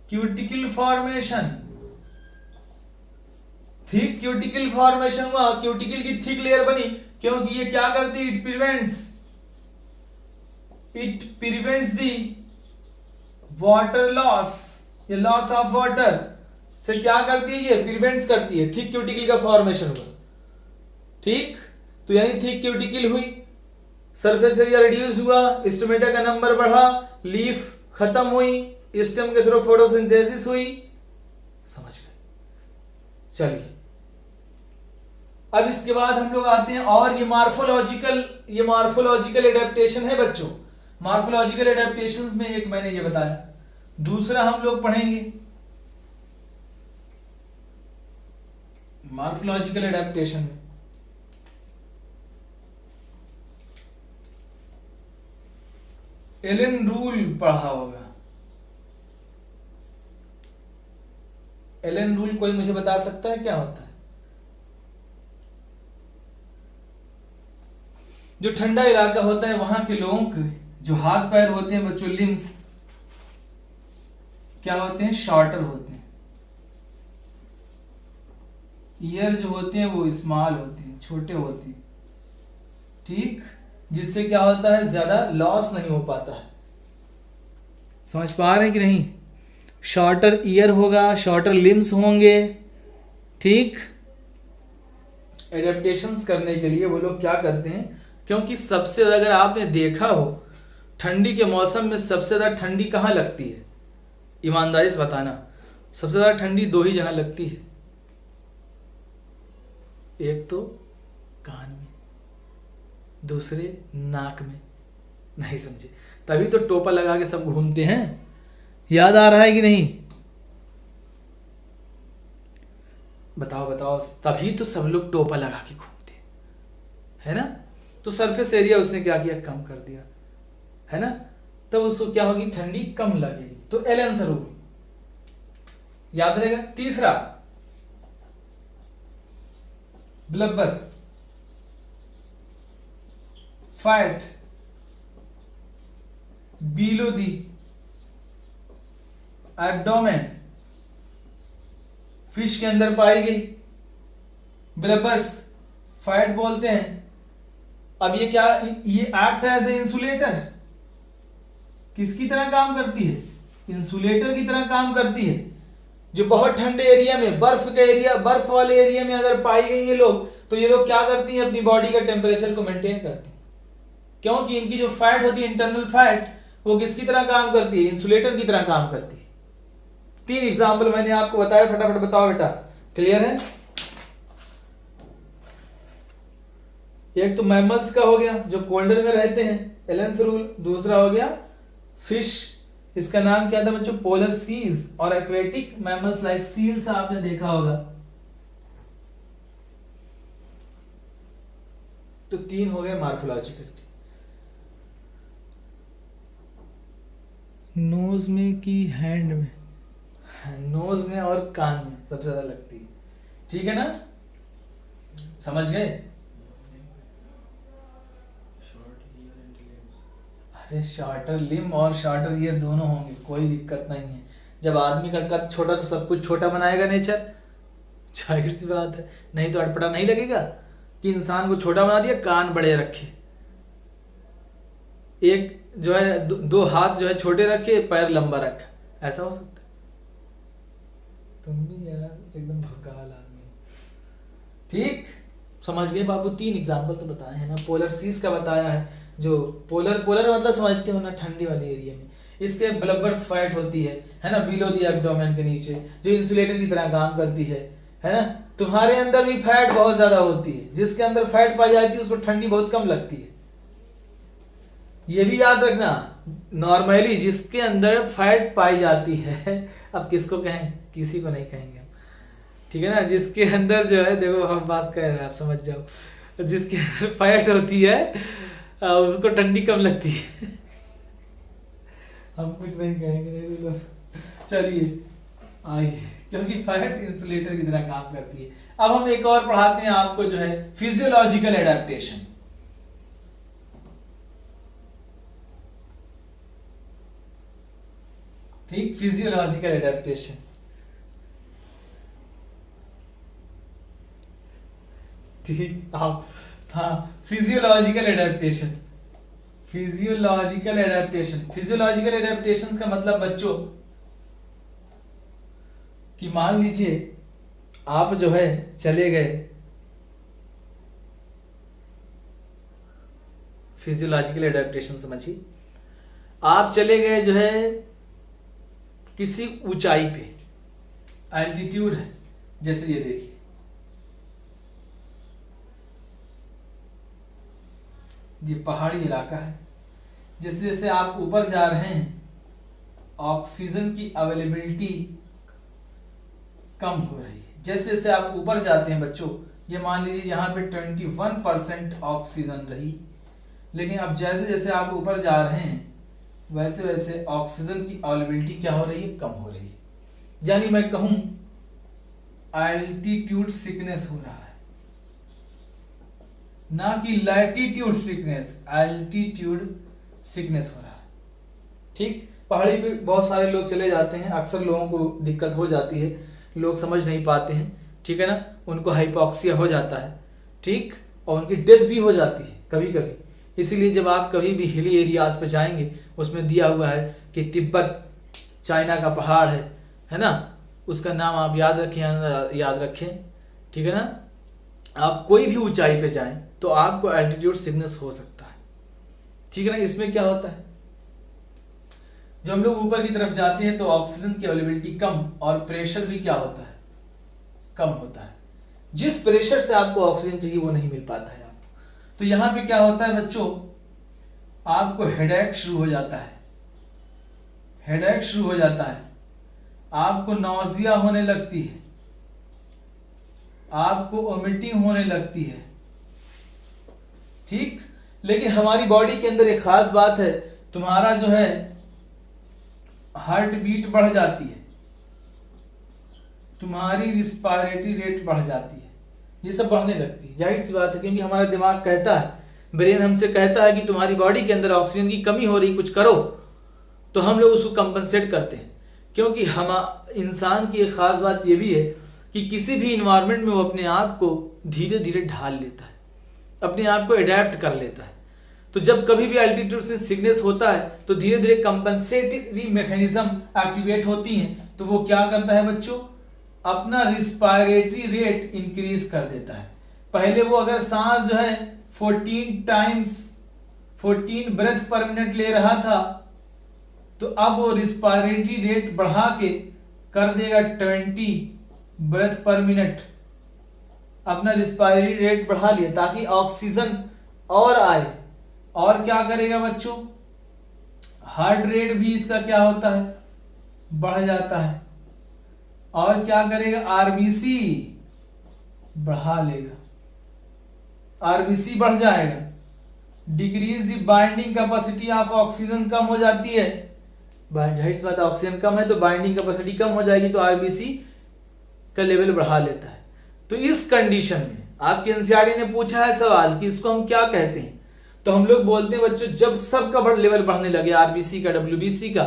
S1: cuticle formation, thick cuticle formation हुआ, क्यूटिकल की थिक लेयर बनी, क्योंकि ये क्या करती है, it prevents it prevents the water loss, ये लॉस ऑफ वाटर से क्या करती है, ये प्रिवेंट्स करती है थिक क्यूटिकल का फॉर्मेशन हुआ। ठीक, तो यानी थिक क्यूटिकल हुई, सरफेस एरिया रिड्यूस हुआ, स्टोमेटा का नंबर बढ़ा, लीफ खत्म हुई, स्टेम के थ्रू फोटोसिंथेसिस हुई। समझ गए? चलिए अब इसके बाद हम लोग आते हैं, और ये मार्फोलॉजिकल एडेप्टेशन है बच्चों। मार्फोलॉजिकल एडेप्टेशंस में एक मैंने ये बताया, दूसरा हम लोग पढ़ेंगे मार्फोलॉजिकल एडेप्टेशन में एलन रूल पढ़ा होगा। एलन रूल कोई मुझे बता सकता है क्या होता है? जो ठंडा इलाका होता है वहां के लोगों के जो हाथ पैर होते हैं बच्चों, लिम्स क्या होते हैं, शॉर्टर होते हैं। ईयर जो होते हैं वो स्मॉल होते हैं, छोटे होते हैं। ठीक, जिससे क्या होता है, ज्यादा लॉस नहीं हो पाता है। समझ पा रहे हैं कि नहीं? शॉर्टर ईयर होगा, शॉर्टर लिम्स होंगे। ठीक, एडेप्टेशंस करने के लिए वो लोग क्या करते हैं, क्योंकि सबसे ज्यादा अगर आपने देखा हो ठंडी के मौसम में सबसे ज्यादा ठंडी कहाँ लगती है, ईमानदारी से बताना। सबसे ज्यादा ठंडी दो ही जगह लगती है, एक तो कान में, दूसरे नाक में। नहीं समझे? तभी तो टोपा लगा के सब घूमते हैं। याद आ रहा है कि नहीं? बताओ बताओ, तभी तो सब लोग टोपा लगा के घूमते हैं, है ना? तो सरफेस एरिया उसने क्या किया, कम कर दिया, है ना? तब उसको क्या होगी, ठंडी कम लगेगी। तो एलेंस रूल याद रहेगा। तीसरा blubber fat below the abdomen fish के अंदर पाई गई, ब्लबर्स फैट बोलते हैं। अब ये क्या, ये एक्ट एज ए इंसुलेटर, किसकी तरह काम करती है, इंसुलेटर की तरह काम करती है। जो बहुत ठंडे एरिया में, बर्फ वाले एरिया में अगर पाई गई ये लोग, तो ये लोग क्या करती हैं, अपनी बॉडी का टेम्परेचर को मेंटेन करती हैं, क्योंकि इनकी जो फैट होती है, इंटरनल फैट, वो किसकी तरह काम करती है, इंसुलेटर की तरह काम करती है। 3 एग्जाम्पल मैंने आपको बताया, फटाफट बताओ बेटा, क्लियर है? एक तो मैमल्स का हो गया जो कोल्डर में रहते हैं, एलेंस रूल। दूसरा हो गया फिश, इसका नाम क्या था बच्चों, पोलर सीज। और एक्वेटिक मैमल्स लाइक सील्स आपने देखा होगा। तो 3 हो गए मार्फोलॉजिकल के।
S2: नोज में कि हैंड में?
S1: नोज में और कान में सबसे ज्यादा लगती है। ठीक है ना, समझ गए? अरे शॉर्टर लिम और शॉर्टर ईयर दोनों होंगे, कोई दिक्कत नहीं है। जब आदमी का कद छोटा तो सब कुछ छोटा बनाएगा नेचर, जाहिर सी बात है। नहीं तो अटपटा नहीं लगेगा कि इंसान को छोटा बना दिया, कान बड़े रखे, एक जो है दो हाथ जो है छोटे रखे, पैर लंबा रखा, ऐसा हो सकता है? तुम भी यार एकदम भगाल आदमी। ठीक, समझ गए बाबू? 3 एग्जाम्पल तो बताए हैं ना। पोलर सीज का बताया है, जो पोलर मतलब समझते हो ना, ठंडी वाली एरिया में। इसके ब्लबर्स फाइट होती है ना, बिलो दी एब्डोमेन के नीचे, जो इंसुलेटर की तरह काम करती है ना। तुम्हारे अंदर भी फैट बहुत ज्यादा होती है, जिसके अंदर फैट पाई जाती है उसको ठंडी बहुत कम लगती है। ये भी याद रखना, नॉर्मली जिसके अंदर फैट पाई जाती है, अब किसको कहें, किसी को नहीं कहेंगे, ठीक है ना। जिसके अंदर जो है, देखो हम बात कह रहे हैं, आप समझ जाओ, जिसके अंदर फैट होती है उसको ठंडी कम लगती है। हम कुछ नहीं कहेंगे, नहीं तो चलिए आइए, क्योंकि फैट इंसुलेटर की तरह काम करती है। अब हम एक और पढ़ाते हैं आपको, जो है फिजियोलॉजिकल एडेप्टेशन। ठीक, फिजियोलॉजिकल एडेप्टेशन। ठीक, आप हाँ, physiological adaptation. Physiological adaptation. Physiological adaptation का मतलब बच्चों कि मान लीजिए आप जो है चले गए, फिजियोलॉजिकल एडेप्टेशन समझिए, आप चले गए जो है किसी ऊंचाई पे, एल्टीट्यूड है, जैसे ये देखिए ये पहाड़ी इलाका है, जैसे जैसे आप ऊपर जा रहे हैं ऑक्सीजन की अवेलेबिलिटी कम हो रही है। जैसे जैसे आप ऊपर जाते हैं बच्चों, ये मान लीजिए यहाँ पे 21% ऑक्सीजन रही, लेकिन अब जैसे जैसे आप ऊपर जा रहे हैं वैसे वैसे ऑक्सीजन की अवेलेबिलिटी क्या हो रही है, कम हो रही है। यानी मैं कहूं एल्टीट्यूड सिकनेस हो रहा है, ना कि लैटिट्यूड सिकनेस, एल्टीट्यूड सिकनेस हो रहा है। ठीक, पहाड़ी पे बहुत सारे लोग चले जाते हैं, अक्सर लोगों को दिक्कत हो जाती है, लोग समझ नहीं पाते हैं, ठीक है ना, उनको हाइपोक्सिया हो जाता है, ठीक, और उनकी डेथ भी हो जाती है कभी कभी। इसीलिए जब आप कभी भी हिली एरियाज पे जाएंगे, उसमें दिया हुआ है कि तिब्बत चाइना का पहाड़ है ना, उसका नाम आप याद रखें, ठीक है ना। आप कोई भी ऊंचाई पे जाएं तो आपको एल्टीट्यूड सिकनेस हो सकता है, ठीक है ना। इसमें क्या होता है, जब हम लोग ऊपर की तरफ जाते हैं तो ऑक्सीजन की अवेलेबिलिटी कम और प्रेशर भी क्या होता है, कम होता है। जिस प्रेशर से आपको ऑक्सीजन चाहिए वो नहीं मिल पाता है आपको। तो यहां पे क्या होता है बच्चों, आपको हेडेक शुरू हो जाता है, हेडेक शुरू हो जाता है, आपको नौजिया होने लगती है, आपको वोमिटिंग होने लगती है, ठीक। लेकिन हमारी बॉडी के अंदर एक खास बात है, तुम्हारा जो है हार्ट बीट बढ़ जाती है, तुम्हारी रिस्पायरेटरी रेट बढ़ जाती है, ये सब बढ़ने लगती है। जाहिर सी बात है, क्योंकि हमारा दिमाग कहता है, ब्रेन हमसे कहता है कि तुम्हारी बॉडी के अंदर ऑक्सीजन की कमी हो रही, कुछ करो, तो हम लोग उसको कंपनसेट करते हैं। क्योंकि हम इंसान की एक खास बात ये भी है कि किसी भी इन्वायरमेंट में वो अपने आप को धीरे धीरे ढाल लेता है, अपने आप को अडेप्ट कर लेता है। तो जब कभी भी एल्टीट्यूड से सिकनेस होता है तो धीरे धीरे कंपनसेटरी मैकेनिज्म एक्टिवेट होती हैं, तो वो क्या करता है बच्चों, अपना रिस्पायरेटरी रेट इंक्रीज कर देता है। पहले वो अगर सांस जो है 14 ब्रेथ पर मिनट ले रहा था, तो अब वो रिस्पायरेटरी रेट बढ़ा के कर देगा 20 ब्रेथ पर मिनट। अपना रिस्पायरेटरी रेट बढ़ा लिया ताकि ऑक्सीजन और आए। और क्या करेगा बच्चों, हार्ट रेट भी इसका क्या होता है, बढ़ जाता है। और क्या करेगा, आरबीसी बढ़ा लेगा, आरबीसी बढ़ जाएगा। Decrease the binding capacity of oxygen, कम हो जाती है, जाहिर सी बात है ऑक्सीजन कम है तो बाइंडिंग कैपेसिटी कम हो जाएगी, तो आरबीसी का लेवल बढ़ा लेता है। तो इस कंडीशन में आपके एनसीईआरटी ने पूछा है सवाल कि इसको हम क्या कहते हैं, तो हम लोग बोलते हैं बच्चों, जब सबका लेवल बढ़ने लगे, आरबीसी का, डब्ल्यूबीसी का,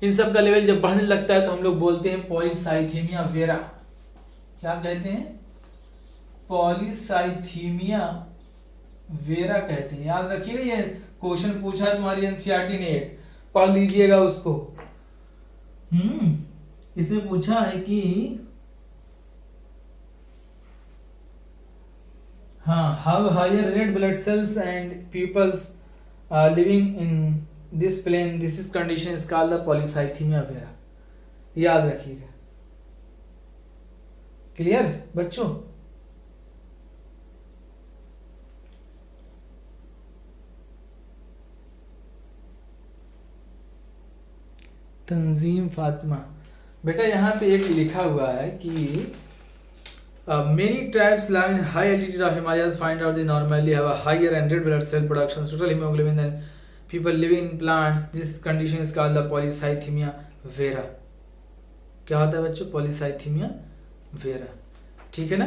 S1: इन सब का लेवल जब बढ़ने लगता है तो हम लोग बोलते हैं पॉलीसाइथेमिया वेरा। क्या कहते हैं, पॉलीसाइथेमिया वेरा कहते हैं। याद रखिएगा, ये क्वेश्चन पूछा है तुम्हारी एनसीईआरटी ने, एक पढ़ लीजिएगा उसको। इसमें पूछा है कि हाँ, how higher red blood cells and peoples living in this plain, this is condition is called the polycythemia vera. याद रखिएगा, क्लियर बच्चों। तंजीम फातिमा, बेटा यहाँ पे एक लिखा हुआ है कि many tribes live in high altitude of Himalayas find out they normally have a higher and red blood cell production, total hemoglobin than people living in plants. This condition is called the polycythemia vera. क्या होता है बच्चों, polycythemia vera, ठीक है ना।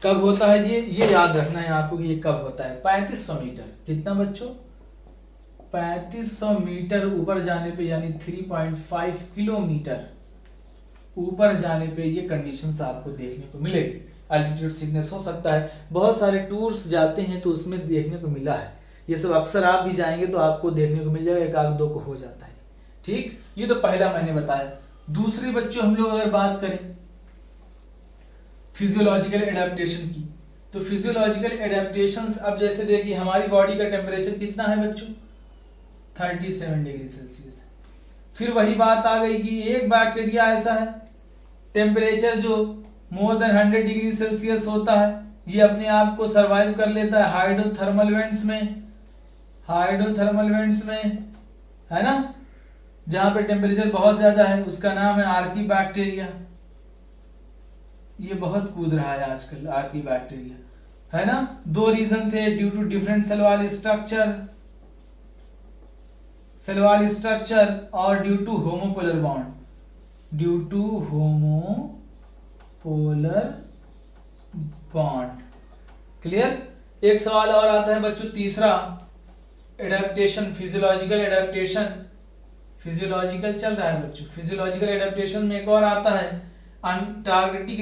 S1: कब होता है ये याद रखना है आपको कि ये कब होता है। 3500 मीटर, कितना बच्चों, 3500 मीटर ऊपर जाने पे, यानी 3.5 किलोमीटर ऊपर जाने पे ये कंडीशंस आपको देखने को मिलेगी। एल्टीट्यूड सिकनेस हो सकता है, बहुत सारे टूर्स जाते हैं तो उसमें देखने को मिला है। ये सब अक्सर आप भी जाएंगे तो आपको देखने को मिल जाएगा, एक आध दो को हो जाता है। ठीक, ये तो पहला मैंने बताया। दूसरी बच्चों हम लोग अगर बात करें फिजियोलॉजिकल एडेप्टेशन की, तो फिजियोलॉजिकल एडेप्टेशंस, अब जैसे देखिए हमारी बॉडी का टेम्परेचर कितना है बच्चों, 37 डिग्री सेल्सियस। फिर वही बात आ गई कि एक बैक्टीरिया ऐसा है टेम्परेचर जो मोर देन 100 डिग्री सेल्सियस होता है, ये अपने आप को सरवाइव कर लेता है हाइड्रोथर्मल वेंट्स में, है ना, जहां पे टेम्परेचर बहुत ज्यादा है, उसका नाम है आर्की बैक्टीरिया। ये बहुत कूद रहा है आजकल आर्की बैक्टीरिया, है ना। दो रीजन थे, due to different cell wall structure और due to homopolar bond. Clear. एक सवाल और आता है बच्चों, तीसरा एडेप्टेशन, फिजियोलॉजिकल चल रहा है बच्चों। फिजियोलॉजिकल एडेप्टेशन में एक और आता है अंटार्कटिक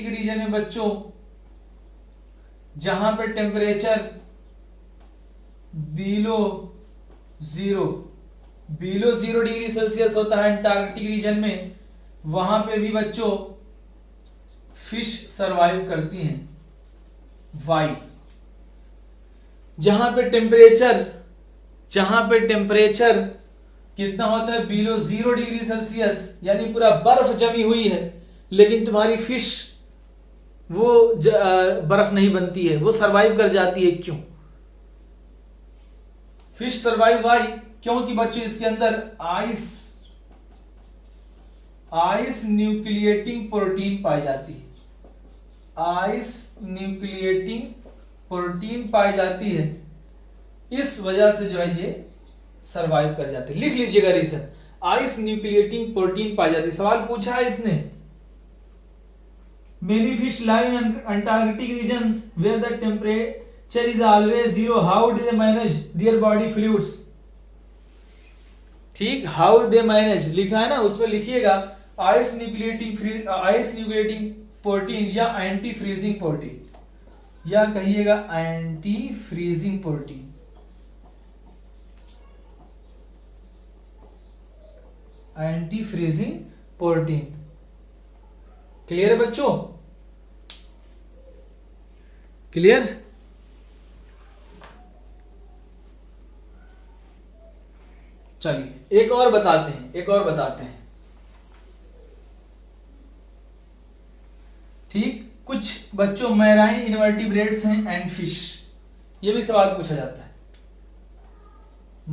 S1: रीजन में बच्चों, जहां पे temperature below zero degree Celsius होता है अंटार्कटिक रीजन में, वहां पे भी बच्चों फिश सरवाइव करती हैं। वाई, जहां पे टेम्परेचर कितना होता है, बिलो 0 डिग्री सेल्सियस, यानी पूरा बर्फ जमी हुई है, लेकिन तुम्हारी फिश वो बर्फ नहीं बनती है, वो सरवाइव कर जाती है। क्यों फिश सरवाइव? वाई, क्योंकि बच्चों इसके अंदर आइस न्यूक्लिएटिंग प्रोटीन पाई जाती है। इस वजह से जो है ये सरवाइव कर जाते हैं। लिख लीजिएगा रीजन, आइस न्यूक्लिएटिंग प्रोटीन पाई जाती है। सवाल पूछा है इसने, many fish live in Antarctic regions where the temperature is always 0, how do they manage their body fluids. ठीक, हाउ दे मैनेज लिखा है ना, उसमें लिखिएगा आइस न्यूक्लिएटिंग प्रोटीन या एंटी फ्रीजिंग प्रोटीन, या कहिएगा एंटी फ्रीजिंग प्रोटीन। क्लियर है बच्चों? क्लियर। चलिए एक और बताते हैं। ठीक, कुछ बच्चों मैराइन इनवर्टिब्रेट्स हैं एंड फिश, ये भी सवाल पूछा जाता है।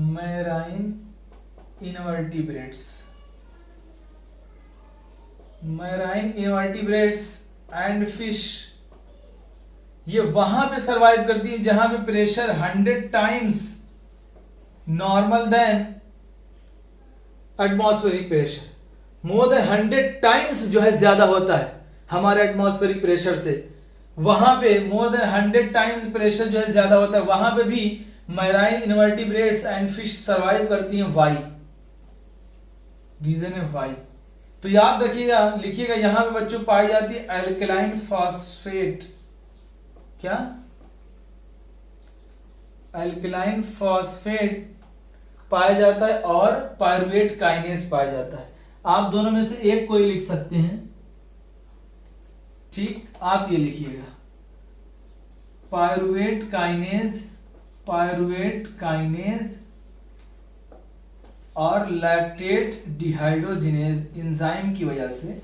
S1: मैराइन इनवर्टिब्रेट्स एंड फिश, ये वहां पे सरवाइव करती है जहां पे pressure 100 times normal than atmospheric pressure, more than 100 times जो है ज्यादा होता है हमारे एटमॉस्फेरिक प्रेशर से, वहां पे मोर देन 100 टाइम्स प्रेशर जो है ज्यादा होता है, वहां पे भी marine invertebrates and fish survive करती हैं। वाई, रीजन है वाई। तो याद रखिएगा, लिखिएगा यहां पे बच्चों पाई जाती है एल्कलाइन फॉस्फेट। क्या? एल्कलाइन फॉस्फेट पाया जाता है और पायरुवेट काइनेज पाया जाता है। आप दोनों में से एक कोई लिख सकते हैं। ठीक, आप ये लिखिएगा पायरुवेट काइनेज और लैक्टेट डिहाइड्रोजिनेज एंजाइम की वजह से,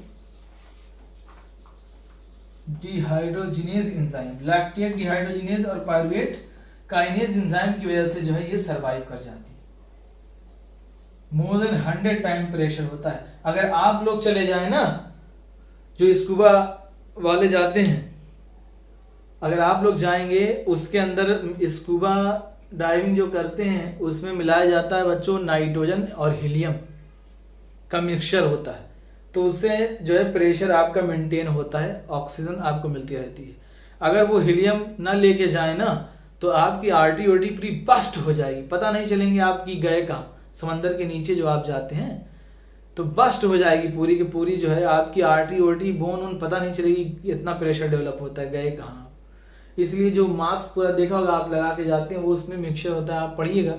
S1: लैक्टेट डिहाइड्रोजिनेज और पायरुवेट काइनेज एंजाइम की वजह से जो है ये सरवाइव कर जाती है। मोर देन 100 टाइम प्रेशर होता है। अगर आप लोग चले जाएं ना, जो स्कूबा वाले जाते हैं, अगर आप लोग जाएंगे उसके अंदर स्कूबा डाइविंग जो करते हैं उसमें मिलाया जाता है बच्चों नाइट्रोजन और हीलियम का मिक्सचर होता है, तो उससे जो है प्रेशर आपका मेंटेन होता है, ऑक्सीजन आपको मिलती रहती है। अगर वो हीलियम ना लेके जाए ना तो आपकी आर्टरी वार्टरी पूरी बस्ट हो जाएगी, पता नहीं चलेंगे आपकी गए कहाँ। समंदर के नीचे जो आप जाते हैं तो बस्ट हो जाएगी पूरी की पूरी, जो है आपकी आर्टरी वार्टरी बोन पता नहीं चलेगी, इतना प्रेशर डेवलप होता है, गए कहाँ। इसलिए जो मास्क पूरा देखा होगा आप लगा के जाते हैं वो उसमें मिक्सचर होता है, आप पढ़िएगा,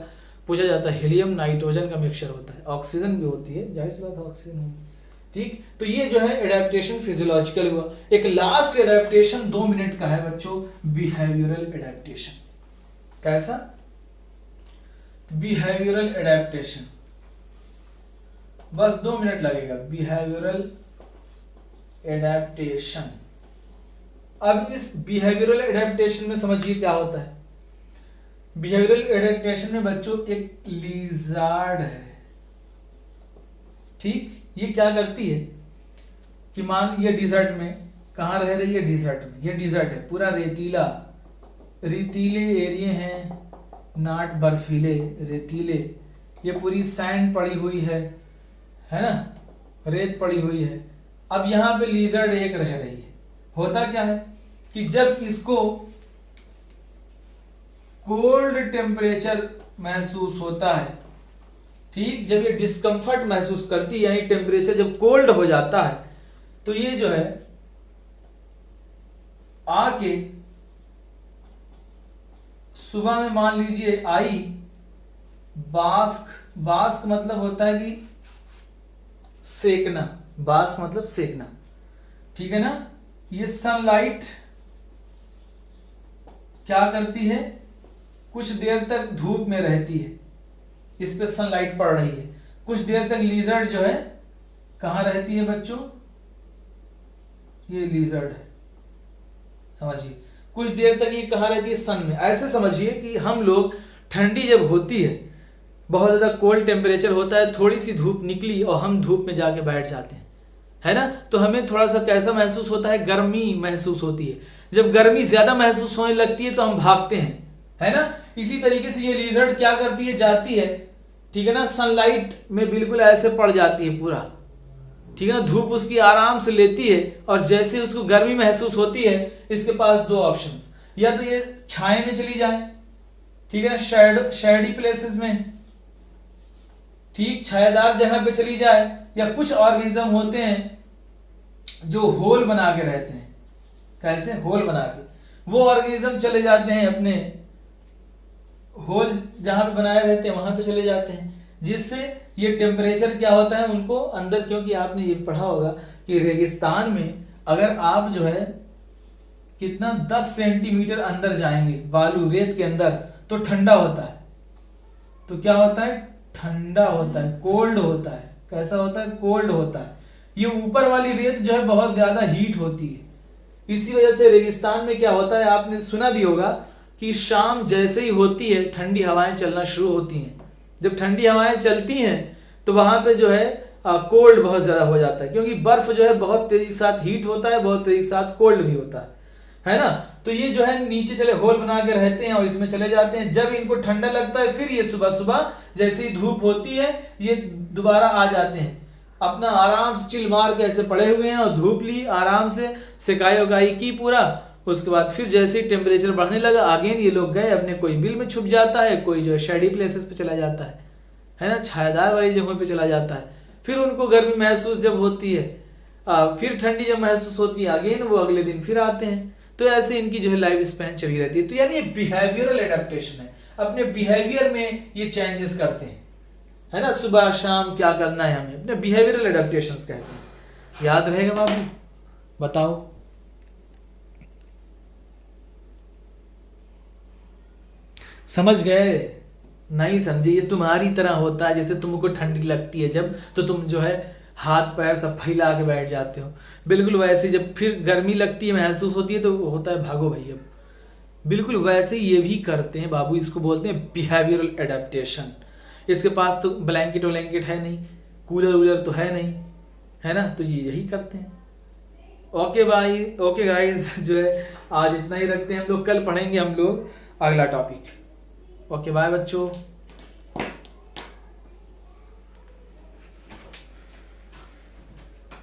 S1: पूछा जाता है हीलियम नाइट्रोजन का मिक्सचर होता है, ऑक्सीजन भी होती है, जाहिर सी बात है ऑक्सीजन होगी। ठीक, तो ये जो है एडेप्टेशन फिजियोलॉजिकल हुआ। एक लास्ट एडेप्टेशन 2 मिनट का है बच्चों, बिहेवियरल एडेप्टेशन। कैसा? बिहेवियरल एडेप्टेशन, बस 2 मिनट लगेगा। बिहेवियरल एडेप्टेशन, अब इस बिहेवियरल एडेप्टेशन में समझिए क्या होता है। बिहेवियरल एडेप्टेशन में बच्चों एक लिजार्ड है, ठीक, ये क्या करती है कि मान ये डिजर्ट में, कहाँ रह रही है? डिजर्ट में। ये डिजर्ट है पूरा रेतीला, रेतीले एरिया हैं, नाट बर्फीले, रेतीले, ये पूरी सैंड पड़ी हुई है ना, रेत पड़ी हुई है। अब यहाँ पे लिजर्ड एक रह रही है। होता क्या है कि जब इसको कोल्ड टेम्परेचर महसूस होता है, ठीक, जब ये डिस्कम्फर्ट महसूस करती है, यानी टेम्परेचर जब कोल्ड हो जाता है, तो ये जो है आके सुबह में मान लीजिए आई, बास्क, बास्क मतलब होता है कि सेकना, बास्क मतलब सेकना, ठीक है ना। ये सनलाइट क्या करती है, कुछ देर तक धूप में रहती है, इस पे सनलाइट पड़ रही है, कुछ देर तक लिजर्ड जो है कहाँ रहती है बच्चों? ये लिजर्ड है, समझिए, कुछ देर तक ये कहाँ रहती है? सन में। ऐसे समझिए कि हम लोग ठंडी जब होती है, बहुत ज़्यादा कोल्ड टेम्परेचर होता है, थोड़ी सी धूप निकली और हम धूप में जाके बैठ जाते हैं, है ना, तो हमें थोड़ा सा कैसा महसूस होता है? गर्मी महसूस होती है। जब गर्मी ज़्यादा महसूस होने लगती है तो हम भागते हैं, है ना। इसी तरीके से ये लिजर्ड क्या करती है? जाती है, ठीक है ना, सनलाइट में बिल्कुल ऐसे पड़ जाती है पूरा, ठीक है ना, धूप उसकी आराम से लेती है, और जैसे उसको गर्मी महसूस होती है, इसके पास 2 ऑप्शंस, या तो ये छाए में चली जाए, ठीक है ना, शेडी प्लेसेस में, ठीक, छायादार जगह पे चली जाए, या कुछ ऑर्गेनिज्म होते हैं जो होल बना के रहते हैं। कैसे? होल बना के, वो ऑर्गेनिज्म चले जाते हैं अपने होल जहां पे बनाए रहते हैं वहां पे चले जाते हैं, जिससे ये टेम्परेचर क्या होता है उनको अंदर, क्योंकि आपने ये पढ़ा होगा कि रेगिस्तान में अगर आप जो है कितना 10 सेंटीमीटर अंदर जाएंगे बालू रेत के अंदर, तो ठंडा होता है। तो क्या होता है? ठंडा होता है, कोल्ड होता है। कैसा होता है? कोल्ड होता है। ये ऊपर वाली रेत जो है बहुत ज्यादा हीट होती है, इसी वजह से रेगिस्तान में क्या होता है, आपने सुना भी होगा कि शाम जैसे ही होती है ठंडी हवाएं चलना शुरू होती हैं। जब ठंडी हवाएं चलती हैं तो वहां पे जो है कोल्ड बहुत ज़्यादा हो जाता है, क्योंकि बर्फ जो है बहुत तेजी के साथ हीट होता है, बहुत तेजी के साथ कोल्ड भी होता है ना। तो ये जो है नीचे चले होल बना के रहते हैं और इसमें चले जाते हैं। जब इनको ठंडा लगता है फिर ये सुबह सुबह जैसे ही धूप होती है ये दोबारा आ जाते हैं, अपना आराम से चिल मार के ऐसे पड़े हुए हैं और धूप ली, आराम से सिकाई उगाई की पूरा। उसके बाद फिर जैसे ही टेम्परेचर बढ़ने लगा अगेन ये लोग गए अपने, कोई बिल में छुप जाता है, कोई जो है शेडी प्लेसेस पे चला जाता है ना, छायादार वाली जगहों पे चला जाता है। फिर उनको गर्मी महसूस जब होती है, फिर ठंडी जब महसूस होती है अगेन वो अगले दिन फिर आते हैं। तो ऐसे इनकी जो है लाइफ स्पैन चली रहती है। तो यानी ये बिहेवियरल एडेप्टेशन है, अपने बिहेवियर में ये चेंजेस करते हैं, है ना, सुबह शाम क्या करना है हमें, अपने बिहेवियरल एडेप्टेशंस कहते हैं। याद रहेगा बाबू? बताओ। समझ गए? नहीं समझे? ये तुम्हारी तरह होता है, जैसे तुमको ठंडी लगती है जब, तो तुम जो है हाथ पैर सब फैला के बैठ जाते हो, बिल्कुल वैसे जब फिर गर्मी लगती है महसूस होती है तो होता है भागो भाई अब, बिल्कुल वैसे ये भी करते हैं बाबू। इसको बोलते हैं बिहेवियरल एडेप्टेशन। इसके पास तो ब्लैंकेट व्लैंकेट है नहीं, कूलर वूलर तो है नहीं, है ना, तो ये यही करते हैं। ओके भाई, ओके गाइस, जो है आज इतना ही रखते हैं हम लोग, कल पढ़ेंगे हम लोग अगला टॉपिक। ओके बाय बच्चों।